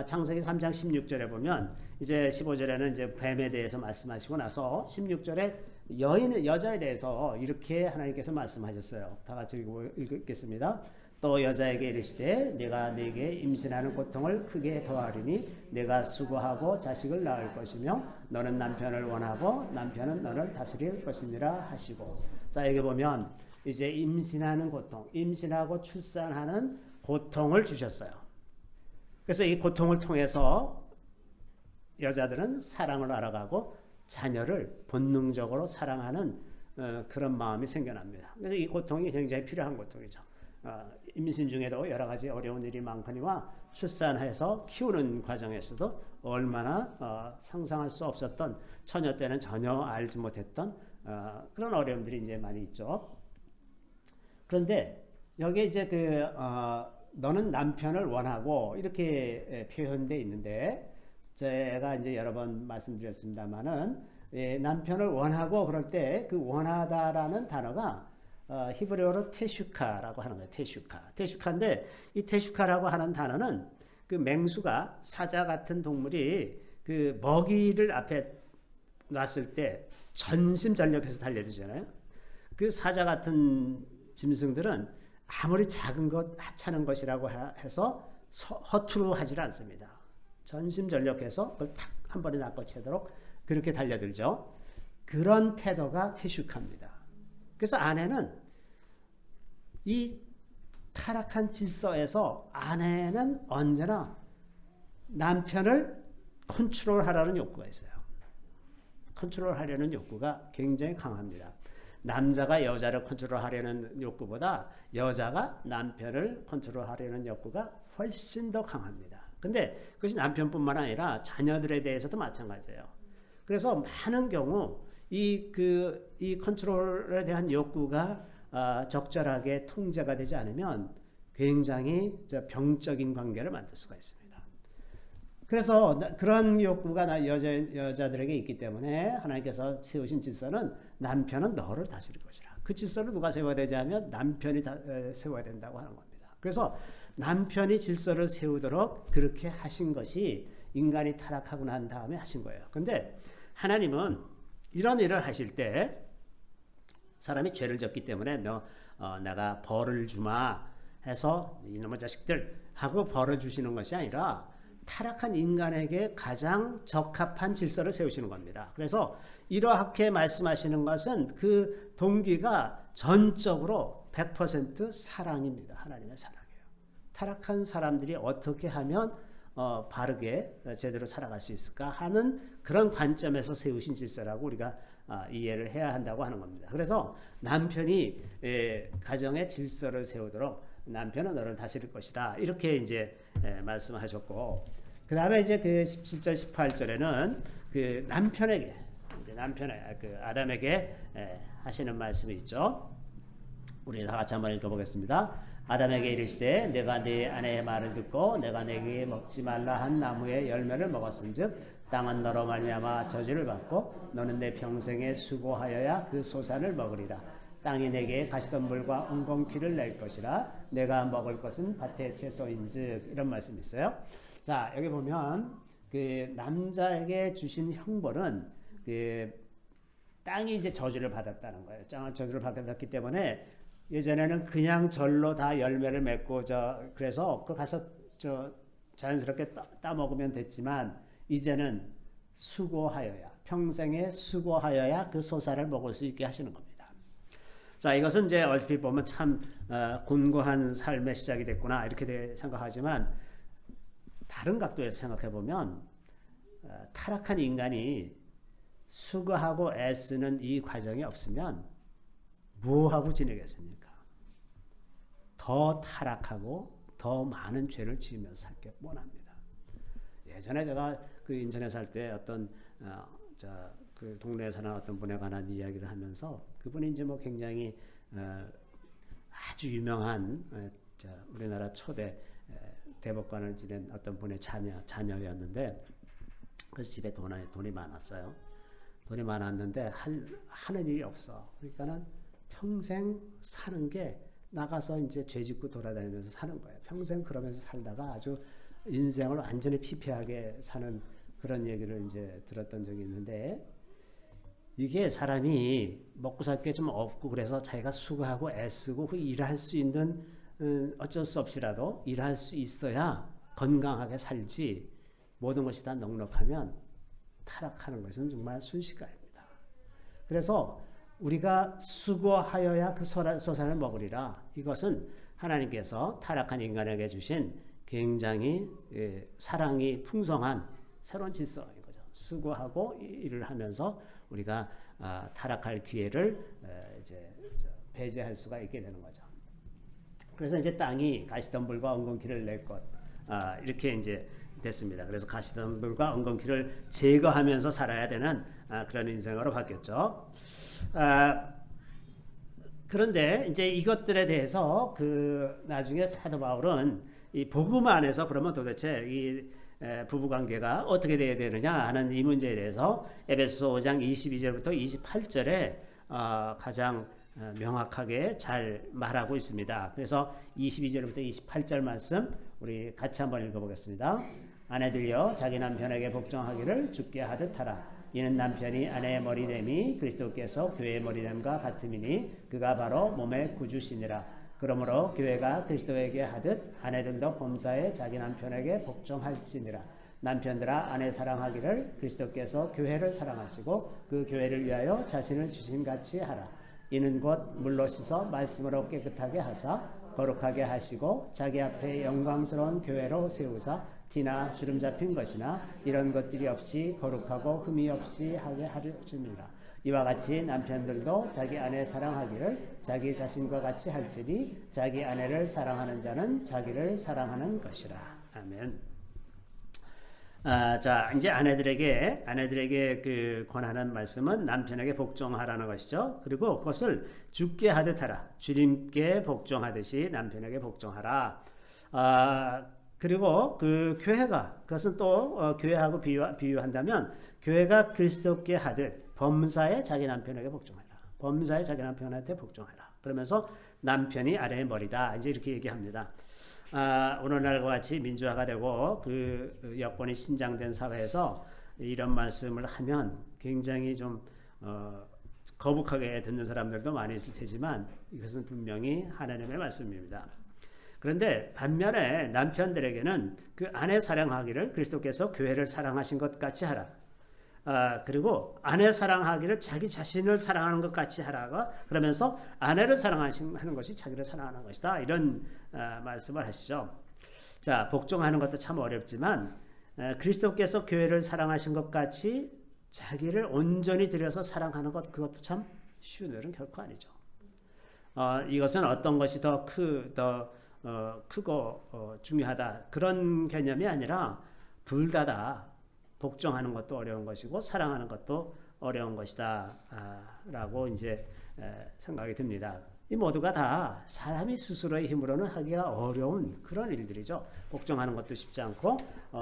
창세기 3장 16절에 보면, 이제 15절에는 이제 뱀에 대해서 말씀하시고 나서 16절에 여자에 대해서 이렇게 하나님께서 말씀하셨어요. 다 같이 읽겠습니다. 또 여자에게 이르시되 내가 네게 임신하는 고통을 크게 더하리니 내가 수고하고 자식을 낳을 것이며 너는 남편을 원하고 남편은 너를 다스릴 것이니라 하시고. 자, 여기 보면 이제 임신하는 고통, 임신하고 출산하는 고통을 주셨어요. 그래서 이 고통을 통해서 여자들은 사랑을 알아가고 자녀를 본능적으로 사랑하는 그런 마음이 생겨납니다. 그래서 이 고통이 굉장히 필요한 고통이죠. 임신 중에도 여러 가지 어려운 일이 많거니와 출산해서 키우는 과정에서도 얼마나 상상할 수 없었던, 처녀 때는 전혀 알지 못했던 그런 어려움들이 이제 많이 있죠. 그런데 여기 이제 너는 남편을 원하고 이렇게 표현되어 있는데, 제가 이제 여러 번 말씀드렸습니다만은 남편을 원하고 그럴 때 그 원하다라는 단어가 히브리어로 테슈카라고 하는 거예요. 테슈카인데 이 테슈카라고 하는 단어는 그 맹수가, 사자 같은 동물이 그 먹이를 앞에 놨을 때 전심전력해서 달려들잖아요. 그 사자 같은 짐승들은 아무리 작은 것, 하찮은 것이라고 해서 허투루 하질 않습니다. 전심전력해서 그걸 탁 한 번에 낚아채도록 그렇게 달려들죠. 그런 태도가 테슈카입니다. 그래서 아내는 이 타락한 질서에서 아내는 언제나 남편을 컨트롤하라는 욕구가 있어요. 컨트롤하려는 욕구가 굉장히 강합니다. 남자가 여자를 컨트롤하려는 욕구보다 여자가 남편을 컨트롤하려는 욕구가 훨씬 더 강합니다. 근데 그것이 남편뿐만 아니라 자녀들에 대해서도 마찬가지예요. 그래서 많은 경우 이 컨트롤에 대한 욕구가 적절하게 통제가 되지 않으면 굉장히 병적인 관계를 만들 수가 있습니다. 그래서 그런 욕구가 여자들에게 있기 때문에 하나님께서 세우신 질서는 남편은 너를 다스릴 것이라. 그 질서를 누가 세워야 되냐면 남편이 세워야 된다고 하는 겁니다. 그래서 남편이 질서를 세우도록 그렇게 하신 것이 인간이 타락하고 난 다음에 하신 거예요. 근데 하나님은 이런 일을 하실 때 사람이 죄를 졌기 때문에 내가 벌을 주마 해서 이놈의 자식들 하고 벌을 주시는 것이 아니라 타락한 인간에게 가장 적합한 질서를 세우시는 겁니다. 그래서 이렇게 말씀하시는 것은 그 동기가 전적으로 100% 사랑입니다. 하나님의 사랑이에요. 타락한 사람들이 어떻게 하면 바르게 제대로 살아갈 수 있을까 하는 그런 관점에서 세우신 질서라고 우리가 이해를 해야 한다고 하는 겁니다. 그래서 남편이 가정의 질서를 세우도록 남편은 너를 다스릴 것이다. 이렇게 이제 말씀하셨고, 그 다음에 이제 그 17절, 18절에는 그 남편에게, 이제 그 아담에게 하시는 말씀이 있죠. 우리 다 같이 한번 읽어보겠습니다. 아담에게 이르시되 내가 네 아내의 말을 듣고 내가 내게 먹지 말라 한 나무의 열매를 먹었은즉 땅은 너로 말미암아 저주를 받고 너는 내 평생에 수고하여야 그 소산을 먹으리라. 땅이 내게 가시덤불과 엉겅퀴를 낼 것이라. 내가 먹을 것은 밭의 채소인즉. 이런 말씀이 있어요. 자, 여기 보면 그 남자에게 주신 형벌은 그 땅이 이제 저주를 받았다는 거예요. 땅은 저주를 받았기 때문에 예전에는 그냥 절로 다 열매를 맺고 그래서 그 가서 자연스럽게 따 먹으면 됐지만 이제는 수고하여야, 평생에 수고하여야 그 소산을 먹을 수 있게 하시는 겁니다. 자, 이것은 이제 얼핏 보면 참 곤고한 삶의 시작이 됐구나 이렇게 생각하지만 다른 각도에서 생각해 보면 타락한 인간이 수고하고 애쓰는 이 과정이 없으면 뭐하고 지내겠습니까? 더 타락하고 더 많은 죄를 지으면서 살게 뻔합니다. 예전에 제가 그 인천에 살 때 어떤 그 동네에 사는 어떤 분에 관한 이야기를 하면서 그분이 이제 뭐 굉장히 아주 유명한 우리나라 초대 대법관을 지낸 어떤 분의 자녀였는데 그래서 집에 돈이 많았어요. 돈이 많았는데 하는 일이 없어. 그러니까는 평생 사는 게 나가서 이제 죄 짓고 돌아다니면서 사는 거예요. 평생 그러면서 살다가 아주 인생을 완전히 피폐하게 사는 그런 얘기를 이제 들었던 적이 있는데 이게 사람이 먹고 살 게 좀 없고 그래서 자기가 수고하고 애쓰고 그 일할 수 있는 어쩔 수 없이라도 일할 수 있어야 건강하게 살지 모든 것이 다 넉넉하면 타락하는 것은 정말 순식간입니다. 그래서 우리가 수고하여야 그 소산을 먹으리라. 이것은 하나님께서 타락한 인간에게 주신 굉장히 사랑이 풍성한 새로운 질서인 거죠. 수고하고 일을 하면서 우리가 타락할 기회를 이제 배제할 수가 있게 되는 거죠. 그래서 이제 땅이 가시덤불과 엉겅퀴를 낼 것 이렇게 이제 됐습니다. 그래서 가시덤불과 엉겅퀴를 제거하면서 살아야 되는 그런 인생으로 바뀌었죠. 그런데 이제 이것들에 대해서 그 나중에 사도 바울은 이 복음 안에서 그러면 도대체 이 부부 관계가 어떻게 돼야 되느냐 하는 이 문제에 대해서 에베소서 5장 22절부터 28절에 가장 명확하게 잘 말하고 있습니다. 그래서 22절부터 28절 말씀 우리 같이 한번 읽어보겠습니다. 아내들여 자기 남편에게 복종하기를 주께 하듯 하라. 이는 남편이 아내의 머리됨이 그리스도께서 교회의 머리됨과 같음이니 그가 바로 몸의 구주시니라. 그러므로 교회가 그리스도에게 하듯 아내들도 범사에 자기 남편에게 복종할지니라. 남편들아 아내 사랑하기를 그리스도께서 교회를 사랑하시고 그 교회를 위하여 자신을 주신 같이 하라. 이는 곧 물로 씻어 말씀으로 깨끗하게 하사 거룩하게 하시고 자기 앞에 영광스러운 교회로 세우사 티나 주름 잡힌 것이나 이런 것들이 없이 거룩하고 흠이 없이 하게 하려줍니다. 이와 같이 남편들도 자기 아내 사랑하기를 자기 자신과 같이 할지니 자기 아내를 사랑하는 자는 자기를 사랑하는 것이라. 아멘. 자, 이제 아내들에게 그 권하는 말씀은 남편에게 복종하라는 것이죠. 그리고 그것을 주께 하듯 하라. 주님께 복종하듯이 남편에게 복종하라. 그리고 그 교회가, 그것은 또 교회하고 비유한다면 교회가 그리스도께 하듯 범사에 자기 남편에게 복종하라. 범사에 자기 남편한테 복종하라. 그러면서 남편이 아내의 머리다. 이제 이렇게 얘기합니다. 오늘날과 같이 민주화가 되고 그 여권이 신장된 사회에서 이런 말씀을 하면 굉장히 좀 거북하게 듣는 사람들도 많이 있을 테지만 이것은 분명히 하나님의 말씀입니다. 그런데 반면에 남편들에게는 그 아내 사랑하기를 그리스도께서 교회를 사랑하신 것 같이 하라. 그리고 아내 사랑하기를 자기 자신을 사랑하는 것 같이 하라가 그러면서 아내를 사랑하는 것이 자기를 사랑하는 것이다. 이런 말씀을 하시죠. 자, 복종하는 것도 참 어렵지만 그리스도께서 교회를 사랑하신 것 같이 자기를 온전히 들여서 사랑하는 것 그것도 참 쉬운 일은 결코 아니죠. 이것은 어떤 것이 더 크고 중요하다 그런 개념이 아니라 둘 다다. 복종하는 것도 어려운 것이고 사랑하는 것도 어려운 것이다 라고 이제 생각이 듭니다. 이 모두가 다 사람이 스스로의 힘으로는 하기가 어려운 그런 일들이죠. 복종하는 것도 쉽지 않고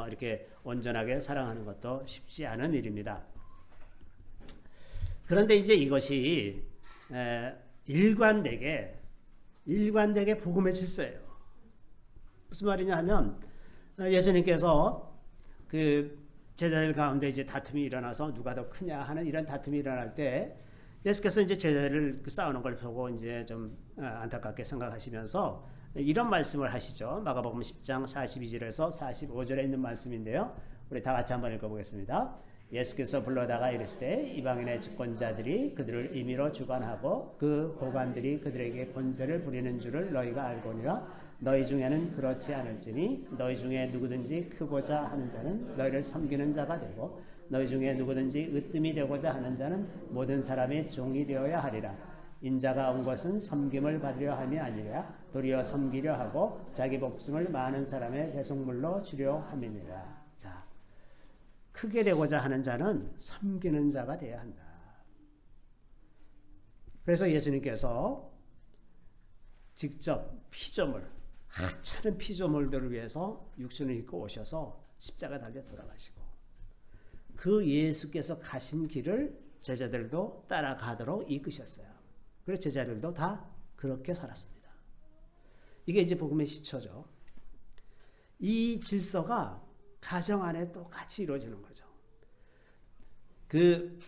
이렇게 온전하게 사랑하는 것도 쉽지 않은 일입니다. 그런데 이제 이것이 일관되게 복음의 질서예요. 무슨 말이냐 하면 예수님께서 그 제자들 가운데 이제 다툼이 일어나서 누가 더 크냐 하는 이런 다툼이 일어날 때 예수께서 이제 제자들을 싸우는 걸 보고 이제 좀 안타깝게 생각하시면서 이런 말씀을 하시죠. 마가복음 10장 42절에서 45절에 있는 말씀인데요. 우리 다 같이 한번 읽어보겠습니다. 예수께서 불러다가 이르시되 이방인의 집권자들이 그들을 임의로 주관하고 그 고관들이 그들에게 권세를 부리는 줄을 너희가 알거니와 너희 중에는 그렇지 않을지니 너희 중에 누구든지 크고자 하는 자는 너희를 섬기는 자가 되고 너희 중에 누구든지 으뜸이 되고자 하는 자는 모든 사람의 종이 되어야 하리라. 인자가 온 것은 섬김을 받으려 함이 아니라 도리어 섬기려 하고 자기 목숨을 많은 사람의 대속물로 주려 함이니라. 자, 크게 되고자 하는 자는 섬기는 자가 되어야 한다. 그래서 예수님께서 직접 피조물 하찮은 피조물들을 위해서 육신을 입고 오셔서 십자가 달려 돌아가시고 그 예수께서 가신 길을 제자들도 따라가도록 이끄셨어요. 그래서 제자들도 다 그렇게 살았습니다. 이게 이제 복음의 시초죠. 이 질서가 가정 안에 똑같이 이루어지는 거죠. 그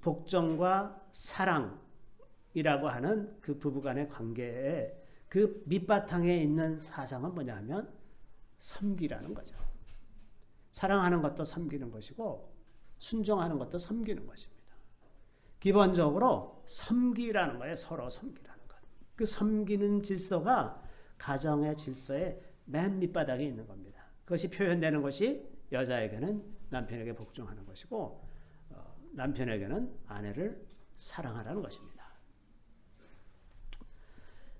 복종과 사랑이라고 하는 그 부부간의 관계에 그 밑바탕에 있는 사상은 뭐냐 하면 섬기라는 거죠. 사랑하는 것도 섬기는 것이고 순종하는 것도 섬기는 것입니다. 기본적으로 섬기라는 거예요. 서로 섬기라는 것. 그 섬기는 질서가 가정의 질서의 맨 밑바닥에 있는 겁니다. 그것이 표현되는 것이 여자에게는 남편에게 복종하는 것이고 남편에게는 아내를 사랑하라는 것입니다.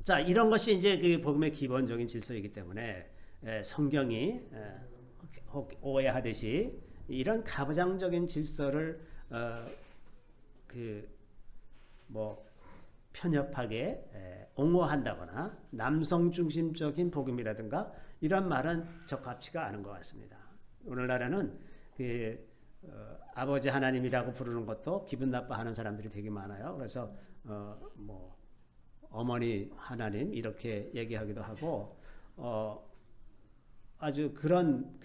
자, 이런 것이 이제 그 복음의 기본적인 질서이기 때문에 성경이 오해하듯이 이런 가부장적인 질서를 편협하게 옹호한다거나 남성 중심적인 복음이라든가 이런 말은 적합치가 않은 것 같습니다. 오늘날에는 아버지 하나님이라고 부르는 것도 기분 나빠하는 사람들이 되게 많아요. 그래서 어머니 하나님 이렇게 얘기하기도 하고 아주 그런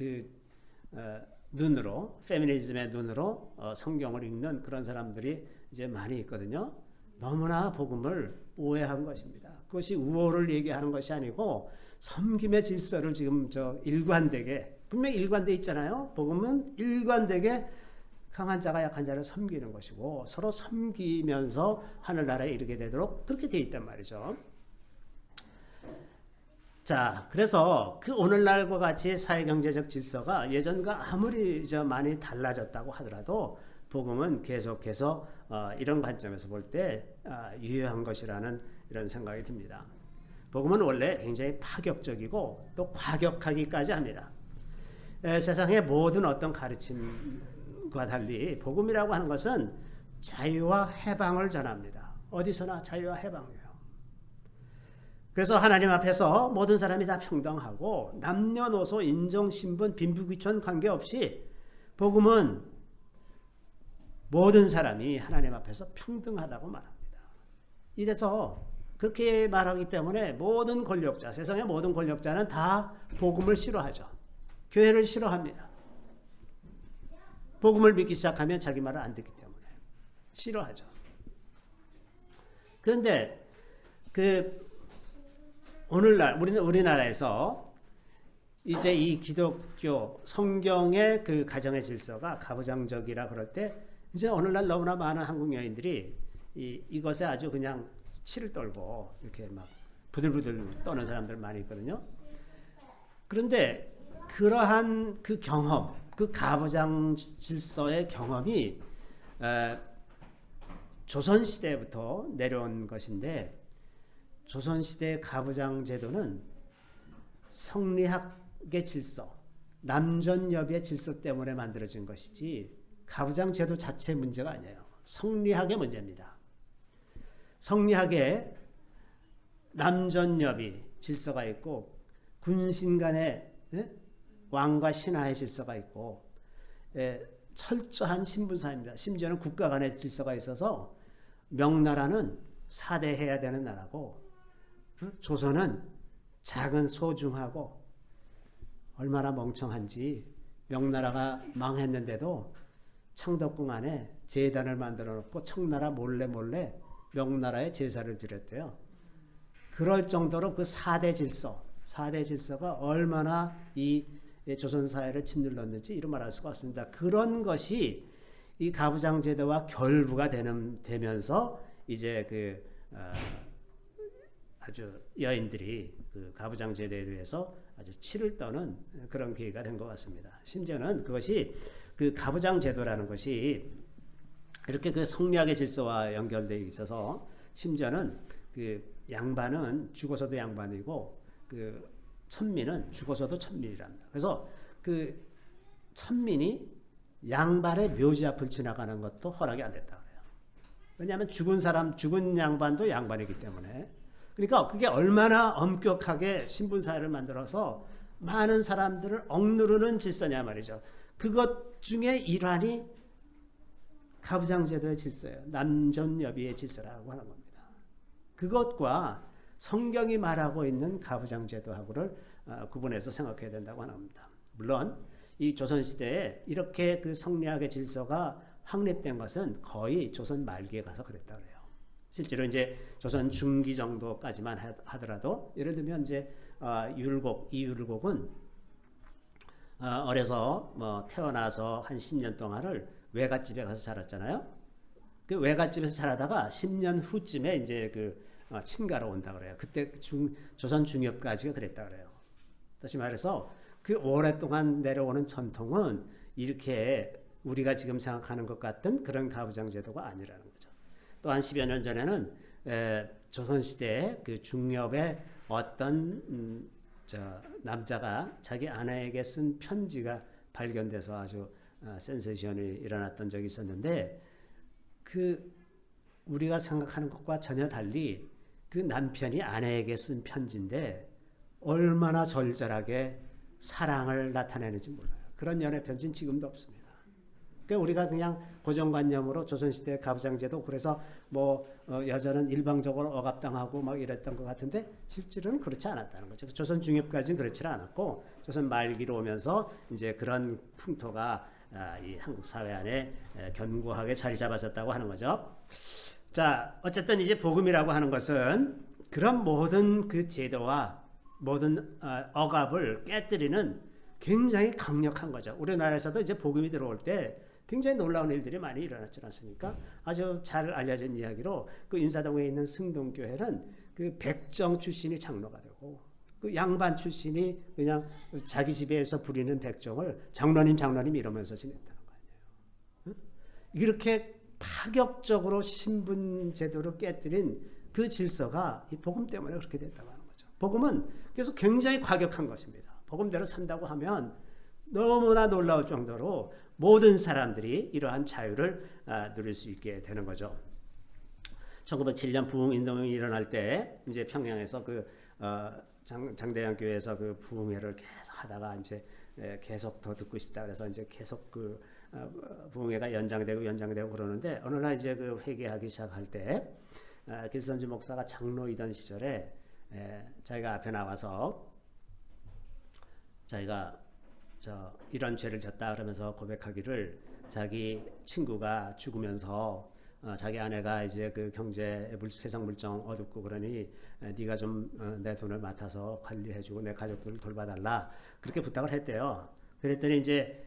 눈으로 페미니즘의 눈으로 성경을 읽는 그런 사람들이 이제 많이 있거든요. 너무나 복음을 오해한 것입니다. 그것이 우호를 얘기하는 것이 아니고 섬김의 질서를 지금 일관되게 분명히 일관되어 있잖아요. 복음은 일관되게 강한 자가 약한 자를 섬기는 것이고 서로 섬기면서 하늘나라에 이르게 되도록 그렇게 되어 있단 말이죠. 자, 그래서 그 오늘날과 같이 사회경제적 질서가 예전과 아무리 많이 달라졌다고 하더라도 복음은 계속해서 이런 관점에서 볼 때 유효한 것이라는 이런 생각이 듭니다. 복음은 원래 굉장히 파격적이고 또 과격하기까지 합니다. 세상의 모든 어떤 가르침과 달리 복음이라고 하는 것은 자유와 해방을 전합니다. 어디서나 자유와 해방이에요. 그래서 하나님 앞에서 모든 사람이 다 평등하고 남녀노소 인종 신분 빈부귀천 관계없이 복음은 모든 사람이 하나님 앞에서 평등하다고 말합니다. 이래서 그렇게 말하기 때문에 모든 권력자, 세상의 모든 권력자는 다 복음을 싫어하죠. 교회를 싫어합니다. 복음을 믿기 시작하면 자기 말을 안 듣기 때문에 싫어하죠. 그런데 오늘날 우리나라에서 이제 이 기독교 성경의 그 가정의 질서가 가부장적이라 그럴 때 이제 오늘날 너무나 많은 한국 여인들이 이것에 아주 그냥 치를 떨고 이렇게 막 부들부들 떠는 사람들 많이 있거든요. 그런데 그러한 그 경험, 그 가부장 질서의 경험이 조선시대부터 내려온 것인데 조선시대의 가부장 제도는 성리학의 질서, 남존여비의 질서 때문에 만들어진 것이지 가부장 제도 자체의 문제가 아니에요. 성리학의 문제입니다. 성리학에 남존여비 질서가 있고 군신 간의 왕과 신하의 질서가 있고 철저한 신분사입니다. 심지어는 국가 간의 질서가 있어서 명나라는 사대해야 되는 나라고 조선은 작은 소중하고 얼마나 멍청한지 명나라가 망했는데도 창덕궁 안에 제단을 만들어 놓고 청나라 몰래 명나라에 제사를 드렸대요. 그럴 정도로 그 4대 질서가 얼마나 이 조선 사회를 짓눌렀는지 이루 말할 수가 없습니다. 그런 것이 이 가부장 제도와 결부가 되면서 이제 아주 여인들이 그 가부장 제도에 대해서 아주 치를 떠는 그런 계기가 된 것 같습니다. 심지어는 그것이 그 가부장 제도라는 것이 이렇게 그 성리학의 질서와 연결되어 있어서 심지어는 그 양반은 죽어서도 양반이고 그 천민은 죽어서도 천민이랍니다. 그래서 그 천민이 양반의 묘지 앞을 지나가는 것도 허락이 안 됐다 그래요. 왜냐하면 죽은 양반도 양반이기 때문에. 그러니까 그게 얼마나 엄격하게 신분사회를 만들어서 많은 사람들을 억누르는 질서냐 말이죠. 그것 중에 일환이 가부장제도의 질서예요. 남존여비의 질서라고 하는 겁니다. 그것과 성경이 말하고 있는 가부장제도하고를 구분해서 생각해야 된다고 하는 겁니다. 물론 이 조선시대에 이렇게 그 성리학의 질서가 확립된 것은 거의 조선 말기에 가서 그랬다 그래요. 실제로 이제 조선 중기 정도까지만 하더라도 예를 들면 이제 이율곡은 어려서 태어나서 한 10년 동안을 외갓집에 가서 자랐잖아요. 그 외갓집에서 자라다가 10년 후쯤에 이제 친가로 온다 그래요. 그때 조선 중엽까지가 그랬다 그래요. 다시 말해서 그 오랫동안 내려오는 전통은 이렇게 우리가 지금 생각하는 것 같은 그런 가부장 제도가 아니라는 거죠. 또 한 10여 년 전에는 조선시대에 그 중엽의 어떤 남자가 자기 아내에게 쓴 편지가 발견돼서 아주 센세이션이 일어났던 적이 있었는데 우리가 생각하는 것과 전혀 달리 그 남편이 아내에게 쓴 편지인데 얼마나 절절하게 사랑을 나타내는지 몰라요. 그런 연애 편지는 지금도 없습니다. 그러니까 우리가 그냥 고정관념으로 조선시대 가부장제도 그래서 여자는 일방적으로 억압당하고 막 이랬던 것 같은데 실제로는 그렇지 않았다는 거죠. 조선 중엽까지는 그렇지 않았고 조선 말기로 오면서 이제 그런 풍토가 이 한국 사회 안에 견고하게 자리 잡아졌다고 하는 거죠. 자, 어쨌든 이제 복음이라고 하는 것은 그런 모든 그 제도와 모든 억압을 깨뜨리는 굉장히 강력한 거죠. 우리나라에서도 이제 복음이 들어올 때 굉장히 놀라운 일들이 많이 일어났지 않습니까? 아주 잘 알려진 이야기로 그 인사동에 있는 승동교회는 그 백정 출신이 장로가 되고 그 그 양반 출신이 그냥 자기 집에서 부리는 백종을 장로님 이러면서 지냈다는 거 아니에요. 응? 이렇게 파격적으로 신분 제도를 깨뜨린 그 질서가 이 복음 때문에 그렇게 됐다고 하는 거죠. 복음은 그래서 굉장히 과격한 것입니다. 복음대로 산다고 하면 너무나 놀라울 정도로 모든 사람들이 이러한 자유를 누릴 수 있게 되는 거죠. 1907년 부흥운동이 일어날 때 이제 평양에서 그 장대양 교회에서 그 부흥회를 계속 하다가 이제 계속 더 듣고 싶다 그래서 이제 계속 그 부흥회가 연장되고 그러는데 어느 날 이제 그 회개하기 시작할 때 길선주 목사가 장로이던 시절에 자기가 앞에 나와서 자기가 이런 죄를 졌다 그러면서 고백하기를 자기 친구가 죽으면서 자기 아내가 이제 그 세상 물정 어둡고 그러니 네가 좀 내 돈을 맡아서 관리해주고 내 가족들을 돌봐달라 그렇게 부탁을 했대요. 그랬더니 이제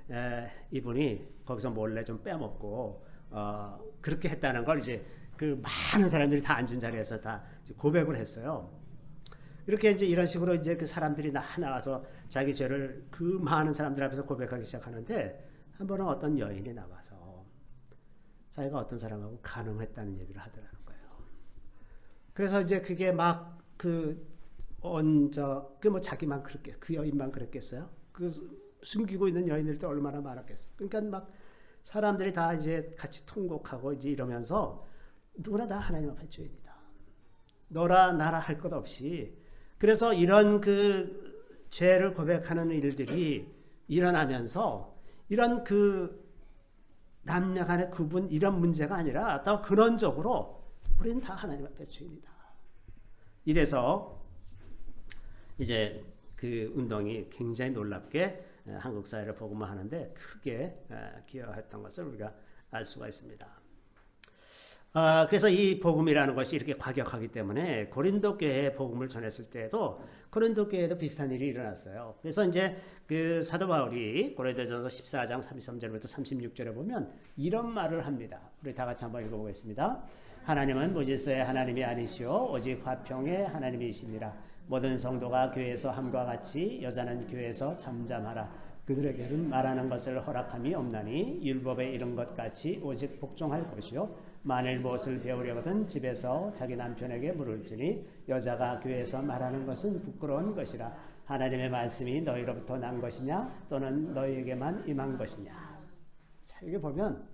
이분이 거기서 몰래 좀 빼먹고 그렇게 했다는 걸 이제 그 많은 사람들이 다 앉은 자리에서 다 고백을 했어요. 이렇게 이제 이런 식으로 이제 그 사람들이 나와서 자기 죄를 그 많은 사람들 앞에서 고백하기 시작하는데 한 번은 어떤 여인이 나와서 자기가 어떤 사람하고 간음했다는 얘기를 하더라는 거예요. 그래서 이제 그게 막 자기만 그렇게 그 여인만 그랬겠어요? 그 숨기고 있는 여인들도 얼마나 많았겠어요. 그러니까 막 사람들이 다 이제 같이 통곡하고 이제 이러면서 누구나 다 하나님 앞에 죄인이다. 너라 나라 할 것 없이 그래서 이런 그 죄를 고백하는 일들이 일어나면서 이런 그 남녀 간의 구분 이런 문제가 아니라 더 근원적으로 우리는 다 하나님 앞에 죄인이다. 이래서 이제 그 운동이 굉장히 놀랍게 한국 사회를 복음화하는데 크게 기여했던 것을 우리가 알 수가 있습니다. 그래서 이 복음이라는 것이 이렇게 과격하기 때문에 고린도 교회에 복음을 전했을 때에도 고린도 교회에도 비슷한 일이 일어났어요. 그래서 이제 그 사도 바울이 고린도전서 14장 33절부터 36절에 보면 이런 말을 합니다. 우리 다 같이 한번 읽어보겠습니다. 하나님은 무질서의 하나님이 아니시오 오직 화평의 하나님이시니라. 모든 성도가 교회에서 함과 같이 여자는 교회에서 잠잠하라. 그들에게는 말하는 것을 허락함이 없나니 율법에 이른 것 같이 오직 복종할 것이요 만일 무엇을 배우려거든 집에서 자기 남편에게 물을지니 여자가 교회에서 말하는 것은 부끄러운 것이라. 하나님의 말씀이 너희로부터 난 것이냐 또는 너희에게만 임한 것이냐. 자, 여기 보면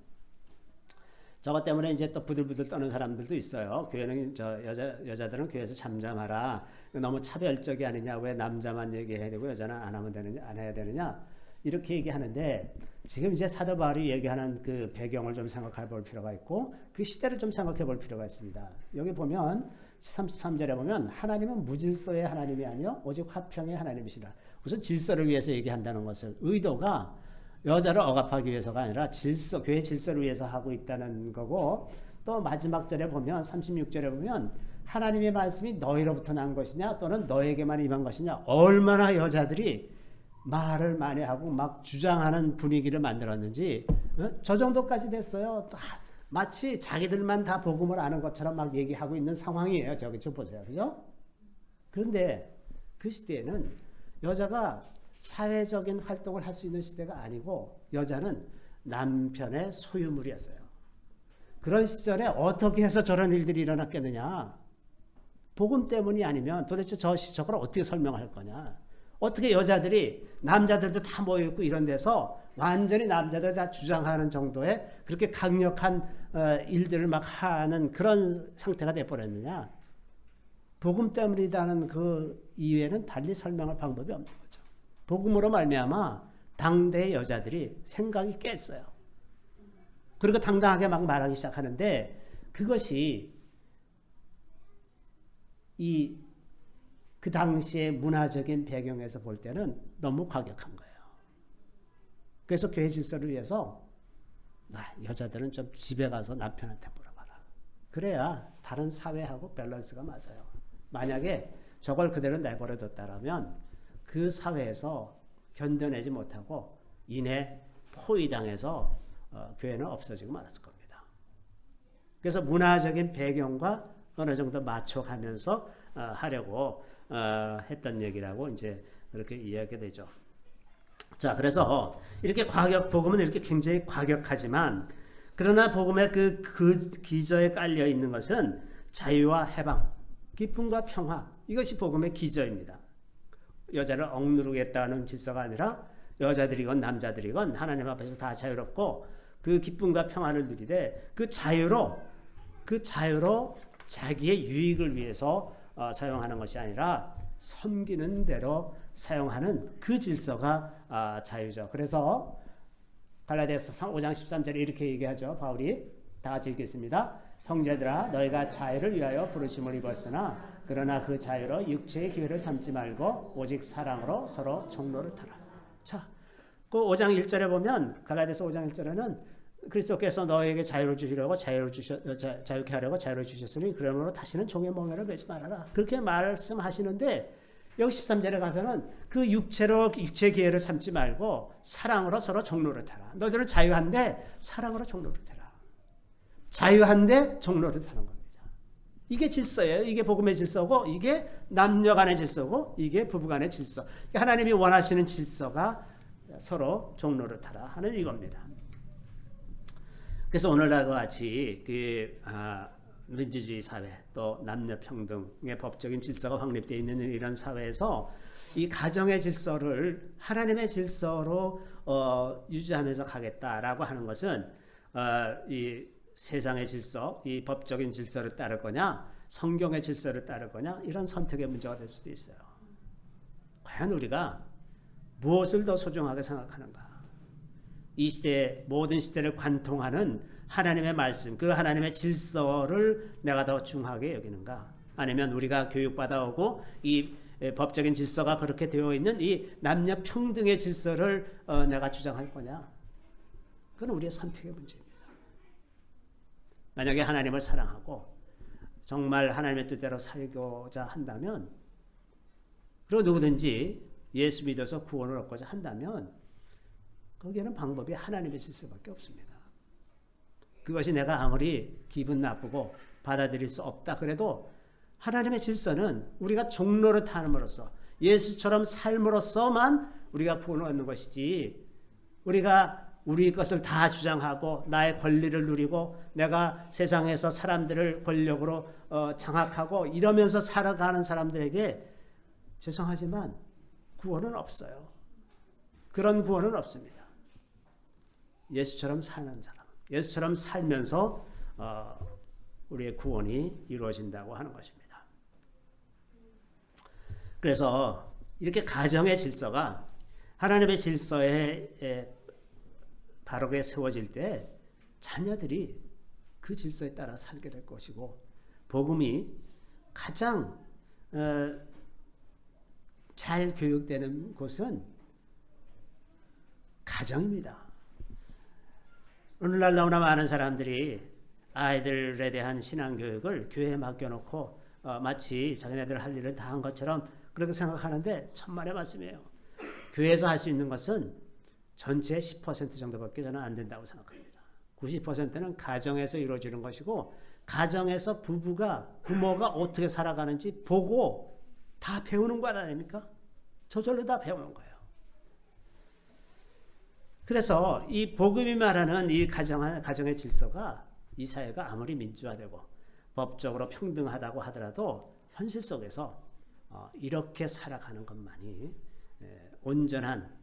저것 때문에 이제 또 부들부들 떠는 사람들도 있어요. 교회는 여자들은 교회에서 잠잠하라. 너무 차별적이 아니냐. 왜 남자만 얘기해야 되고 여자는 안 해야 되느냐. 이렇게 얘기하는데 지금 이제 사도 바울이 얘기하는 그 배경을 좀 생각해 볼 필요가 있고 그 시대를 좀 생각해 볼 필요가 있습니다. 여기 보면 33절에 보면 하나님은 무질서의 하나님이 아니요 오직 화평의 하나님이시라. 우선 질서를 위해서 얘기한다는 것을 의도가 여자를 억압하기 위해서가 아니라 교회 질서를 위해서 하고 있다는 거고 또 마지막 절에 보면 36절에 보면 하나님의 말씀이 너희로부터 난 것이냐 또는 너에게만 임한 것이냐. 얼마나 여자들이 말을 많이 하고 막 주장하는 분위기를 만들었는지 저 정도까지 됐어요. 마치 자기들만 다 복음을 아는 것처럼 막 얘기하고 있는 상황이에요. 저기 좀 보세요. 그죠? 그런데 그 시대에는 여자가 사회적인 활동을 할 수 있는 시대가 아니고 여자는 남편의 소유물이었어요. 그런 시절에 어떻게 해서 저런 일들이 일어났겠느냐. 복음 때문이 아니면 도대체 저걸 어떻게 설명할 거냐. 어떻게 여자들이 남자들도 다 모여있고 이런 데서 완전히 남자들 다 주장하는 정도의 그렇게 강력한 일들을 막 하는 그런 상태가 돼버렸느냐. 복음 때문이라는 그 이외에는 달리 설명할 방법이 없는 거죠. 복음으로 말미암아 당대의 여자들이 생각이 깼어요. 그리고 당당하게 막 말하기 시작하는데 그것이 그 당시의 문화적인 배경에서 볼 때는 너무 과격한 거예요. 그래서 교회 질서를 위해서 여자들은 좀 집에 가서 남편한테 물어봐라. 그래야 다른 사회하고 밸런스가 맞아요. 만약에 저걸 그대로 내버려뒀다라면 그 사회에서 견뎌내지 못하고 이내 포위당해서 교회는 없어지고 말았을 겁니다. 그래서 문화적인 배경과 어느 정도 맞춰가면서 하려고 했던 얘기라고 이제 그렇게 이해하게 되죠. 자, 그래서 이렇게 복음은 이렇게 굉장히 과격하지만 그러나 복음의 그 기저에 깔려 있는 것은 자유와 해방, 기쁨과 평화, 이것이 복음의 기저입니다. 여자를 억누르겠다는 질서가 아니라 여자들이건 남자들이건 하나님 앞에서 다 자유롭고 그 기쁨과 평화를 누리되 그 자유로 자기의 유익을 위해서 사용하는 것이 아니라 섬기는 대로 사용하는 그 질서가 자유죠. 그래서 갈라디아서 5장 13절에 이렇게 얘기하죠. 바울이 다 같이 읽겠습니다. 형제들아 너희가 자유를 위하여 부르심을 입었으나 그러나 그 자유로 육체의 기회를 삼지 말고 오직 사랑으로 서로 종로를 타라. 자, 그 5장 1절에 보면 갈라디아서 5장 1절에는 그리스도께서 너에게 자유를 주시려고 자유케 하려고 자유를 주셨으니 그러므로 다시는 종의 멍에를 매지 말아라. 그렇게 말씀하시는데 여기 13절에 가서는 그 육체의 기회를 삼지 말고 사랑으로 서로 종로를 타라. 너희들은 자유한데 사랑으로 종로를 타라. 자유한데 종로를 타는 겁니다. 이게 질서예요. 이게 복음의 질서고 이게 남녀 간의 질서고 이게 부부 간의 질서. 하나님이 원하시는 질서가 서로 종로를 타라 하는 이겁니다. 그래서 오늘날과 같이 민주주의 사회 또 남녀 평등의 법적인 질서가 확립되어 있는 이런 사회에서 이 가정의 질서를 하나님의 질서로 유지하면서 가겠다라고 하는 것은 이 세상의 질서, 이 법적인 질서를 따를 거냐, 성경의 질서를 따를 거냐 이런 선택의 문제가 될 수도 있어요. 과연 우리가 무엇을 더 소중하게 생각하는가? 이 시대의 모든 시대를 관통하는 하나님의 말씀, 그 하나님의 질서를 내가 더 중하게 여기는가? 아니면 우리가 교육받아오고 이 법적인 질서가 그렇게 되어 있는 이 남녀 평등의 질서를 내가 주장할 거냐? 그건 우리의 선택의 문제입니다. 만약에 하나님을 사랑하고 정말 하나님의 뜻대로 살고자 한다면 그리고 누구든지 예수 믿어서 구원을 얻고자 한다면 거기에는 방법이 하나님의 질서밖에 없습니다. 그것이 내가 아무리 기분 나쁘고 받아들일 수 없다 그래도 하나님의 질서는 우리가 종로를 타는으로써 예수처럼 삶으로써만 우리가 구원을 얻는 것이지 우리가 우리 것을 다 주장하고 나의 권리를 누리고 내가 세상에서 사람들을 권력으로 장악하고 이러면서 살아가는 사람들에게 죄송하지만 구원은 없어요. 그런 구원은 없습니다. 예수처럼 사는 사람, 예수처럼 살면서 우리의 구원이 이루어진다고 하는 것입니다. 그래서 이렇게 가정의 질서가 하나님의 질서에 바르게 세워질 때 자녀들이 그 질서에 따라 살게 될 것이고 복음이 가장 잘 교육되는 곳은 가정입니다. 오늘날 너무나 많은 사람들이 아이들에 대한 신앙교육을 교회에 맡겨놓고 마치 자기네들 할 일을 다 한 것처럼 그렇게 생각하는데 천만의 말씀이에요. 교회에서 할 수 있는 것은 전체의 10% 정도밖에 저는 안 된다고 생각합니다. 90%는 가정에서 이루어지는 것이고 가정에서 부모가 어떻게 살아가는지 보고 다 배우는 것 아닙니까? 저절로 다 배우는 거예요. 그래서 이 복음이 말하는 이 가정의 질서가 이 사회가 아무리 민주화되고 법적으로 평등하다고 하더라도 현실 속에서 이렇게 살아가는 것만이 온전한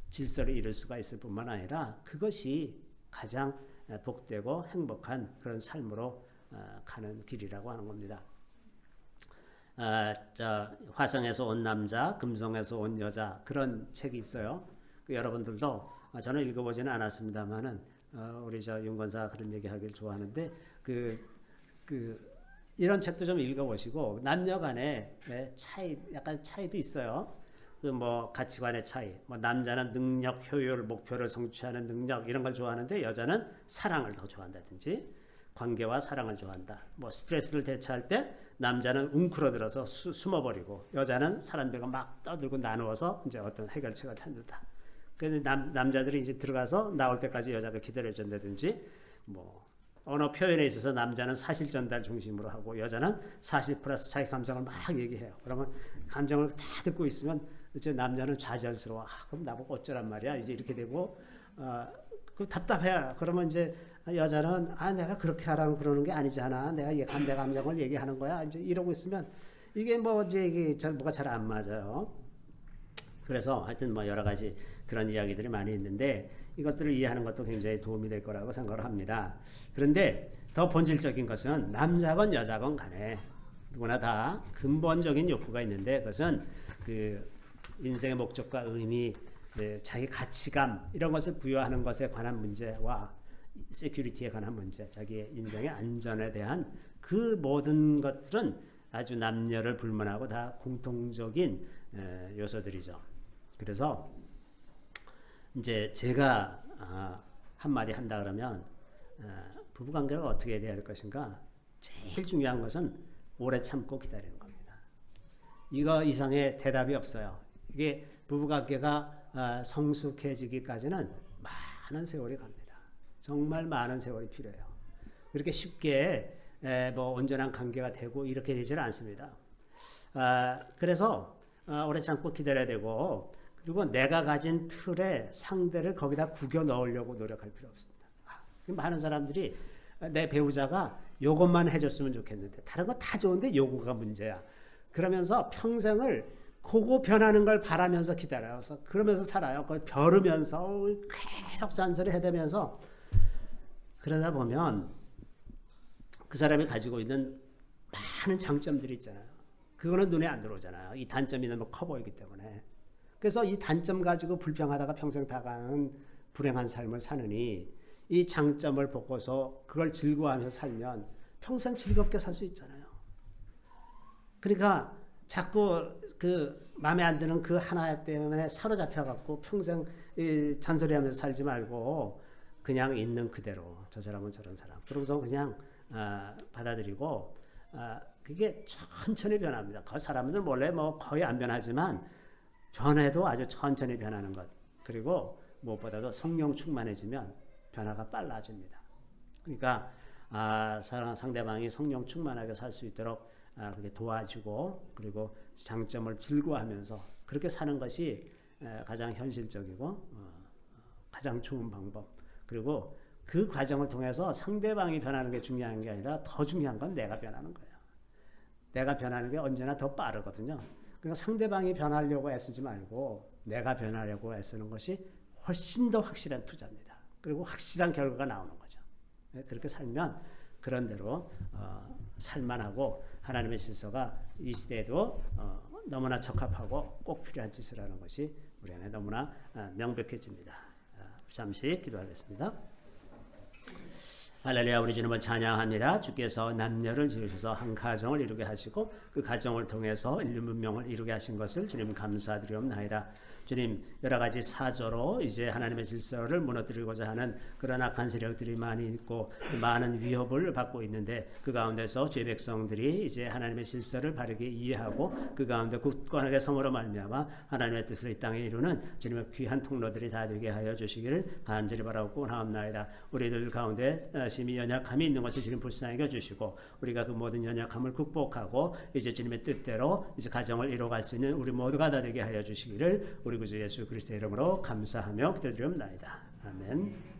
질서를 이룰 수가 있을 뿐만 아니라 그것이 가장 복되고 행복한 그런 삶으로 가는 길이라고 하는 겁니다. 화성에서 온 남자, 금성에서 온 여자 그런 책이 있어요. 여러분들도 저는 읽어보지는 않았습니다만은 우리 윤건사 그런 얘기하기를 좋아하는데 이런 책도 좀 읽어보시고 남녀간의 약간 차이도 있어요. 가치관의 차이. 남자는 능력, 효율, 목표를 성취하는 능력 이런 걸 좋아하는데 여자는 사랑을 더 좋아한다든지 관계와 사랑을 좋아한다. 스트레스를 대처할 때 남자는 웅크러들어서 숨어버리고 여자는 사람들과 막 떠들고 나누어서 이제 어떤 해결책을 찾는다. 그래서 남자들이 이제 들어가서 나올 때까지 여자가 기다려준다든지 언어 표현에 있어서 남자는 사실 전달 중심으로 하고 여자는 사실 플러스 자기 감정을 막 얘기해요. 그러면 감정을 다 듣고 있으면 이제 남자는 좌절스러워. 그럼 나보고 어쩌란 말이야. 이제 이렇게 되고 그 답답해. 그러면 이제 여자는 내가 그렇게 하라고 그러는 게 아니잖아. 내가 내 감정을 얘기하는 거야. 이제 이러고 있으면 이게 뭐 이제 이게 뭐가 잘 안 맞아요. 그래서 하여튼 뭐 여러 가지 그런 이야기들이 많이 있는데 이것들을 이해하는 것도 굉장히 도움이 될 거라고 생각을 합니다. 그런데 더 본질적인 것은 남자건 여자건 간에 누구나 다 근본적인 욕구가 있는데 그것은 그 인생의 목적과 의미, 자기 가치감 이런 것을 부여하는 것에 관한 문제와 세큐리티에 관한 문제, 자기의 인생의 안전에 대한 그 모든 것들은 아주 남녀를 불문하고 다 공통적인 요소들이죠. 그래서 이제 제가 한마디 한다 그러면 부부관계가 어떻게 돼야 할 것인가 제일 중요한 것은 오래 참고 기다리는 겁니다. 이거 이상의 대답이 없어요. 이게 부부관계가 성숙해지기까지는 많은 세월이 갑니다. 정말 많은 세월이 필요해요. 그렇게 쉽게 뭐 온전한 관계가 되고 이렇게 되지는 않습니다. 그래서 오래 참고 기다려야 되고 그리고 내가 가진 틀에 상대를 거기다 구겨 넣으려고 노력할 필요 없습니다. 많은 사람들이 내 배우자가 요것만 해줬으면 좋겠는데 다른 거 다 좋은데 요거가 문제야. 그러면서 평생을 그거 변하는 걸 바라면서 기다려서 그러면서 살아요. 그걸 벼르면서 계속 잔소리 해대면서 그러다 보면 그 사람이 가지고 있는 많은 장점들이 있잖아요. 그거는 눈에 안 들어오잖아요. 이 단점이 너무 커 보이기 때문에. 그래서 이 단점 가지고 불평하다가 평생 다가는 불행한 삶을 사느니 이 장점을 보고서 그걸 즐거워하면서 살면 평생 즐겁게 살 수 있잖아요. 그러니까 자꾸 그 마음에 안 드는 그 하나 때문에 사로잡혀갖고 평생 잔소리하면서 살지 말고 그냥 있는 그대로 저 사람은 저런 사람 그러고서 그냥 받아들이고 그게 천천히 변합니다. 그 사람들 원래 뭐 거의 안 변하지만 변해도 아주 천천히 변하는 것. 그리고 무엇보다도 성령 충만해지면 변화가 빨라집니다. 그러니까 상대방이 성령 충만하게 살 수 있도록 그렇게 도와주고 그리고 장점을 즐거워하면서 그렇게 사는 것이 가장 현실적이고 가장 좋은 방법. 그리고 그 과정을 통해서 상대방이 변하는 게 중요한 게 아니라 더 중요한 건 내가 변하는 거예요. 내가 변하는 게 언제나 더 빠르거든요. 그러니까 상대방이 변하려고 애쓰지 말고 내가 변하려고 애쓰는 것이 훨씬 더 확실한 투자입니다. 그리고 확실한 결과가 나오는 거죠. 그렇게 살면 그런 대로 살만하고 하나님의 질서가 이 시대에도 너무나 적합하고 꼭 필요한 짓을 하는 것이 우리 안에 너무나 명백해집니다. 잠시 기도하겠습니다. 할렐루야. 우리 주님을 찬양합니다. 주께서 남녀를 지으셔서 한 가정을 이루게 하시고 그 가정을 통해서 인류 문명을 이루게 하신 것을 주님 감사드리옵나이다. 주님 여러 가지 사조로 이제 하나님의 질서를 무너뜨리고자 하는 그런 악한 세력들이 많이 있고 많은 위협을 받고 있는데 그 가운데서 주의 백성들이 이제 하나님의 질서를 바르게 이해하고 그 가운데 굳건하게 성으로 말미암아 하나님의 뜻을 이 땅에 이루는 주님의 귀한 통로들이 다 되게 하여 주시기를 간절히 바라고 나옵나이다. 우리들 가운데 심히 연약함이 있는 것을 주님 불쌍히 여겨주시고 우리가 그 모든 연약함을 극복하고 이제 주님의 뜻대로 이제 가정을 이루어갈 수 있는 우리 모두가 다 되게 하여 주시기를 우리 구주 예수 그리스도의 이름으로 감사하며 기도드리옵나이다. 아멘.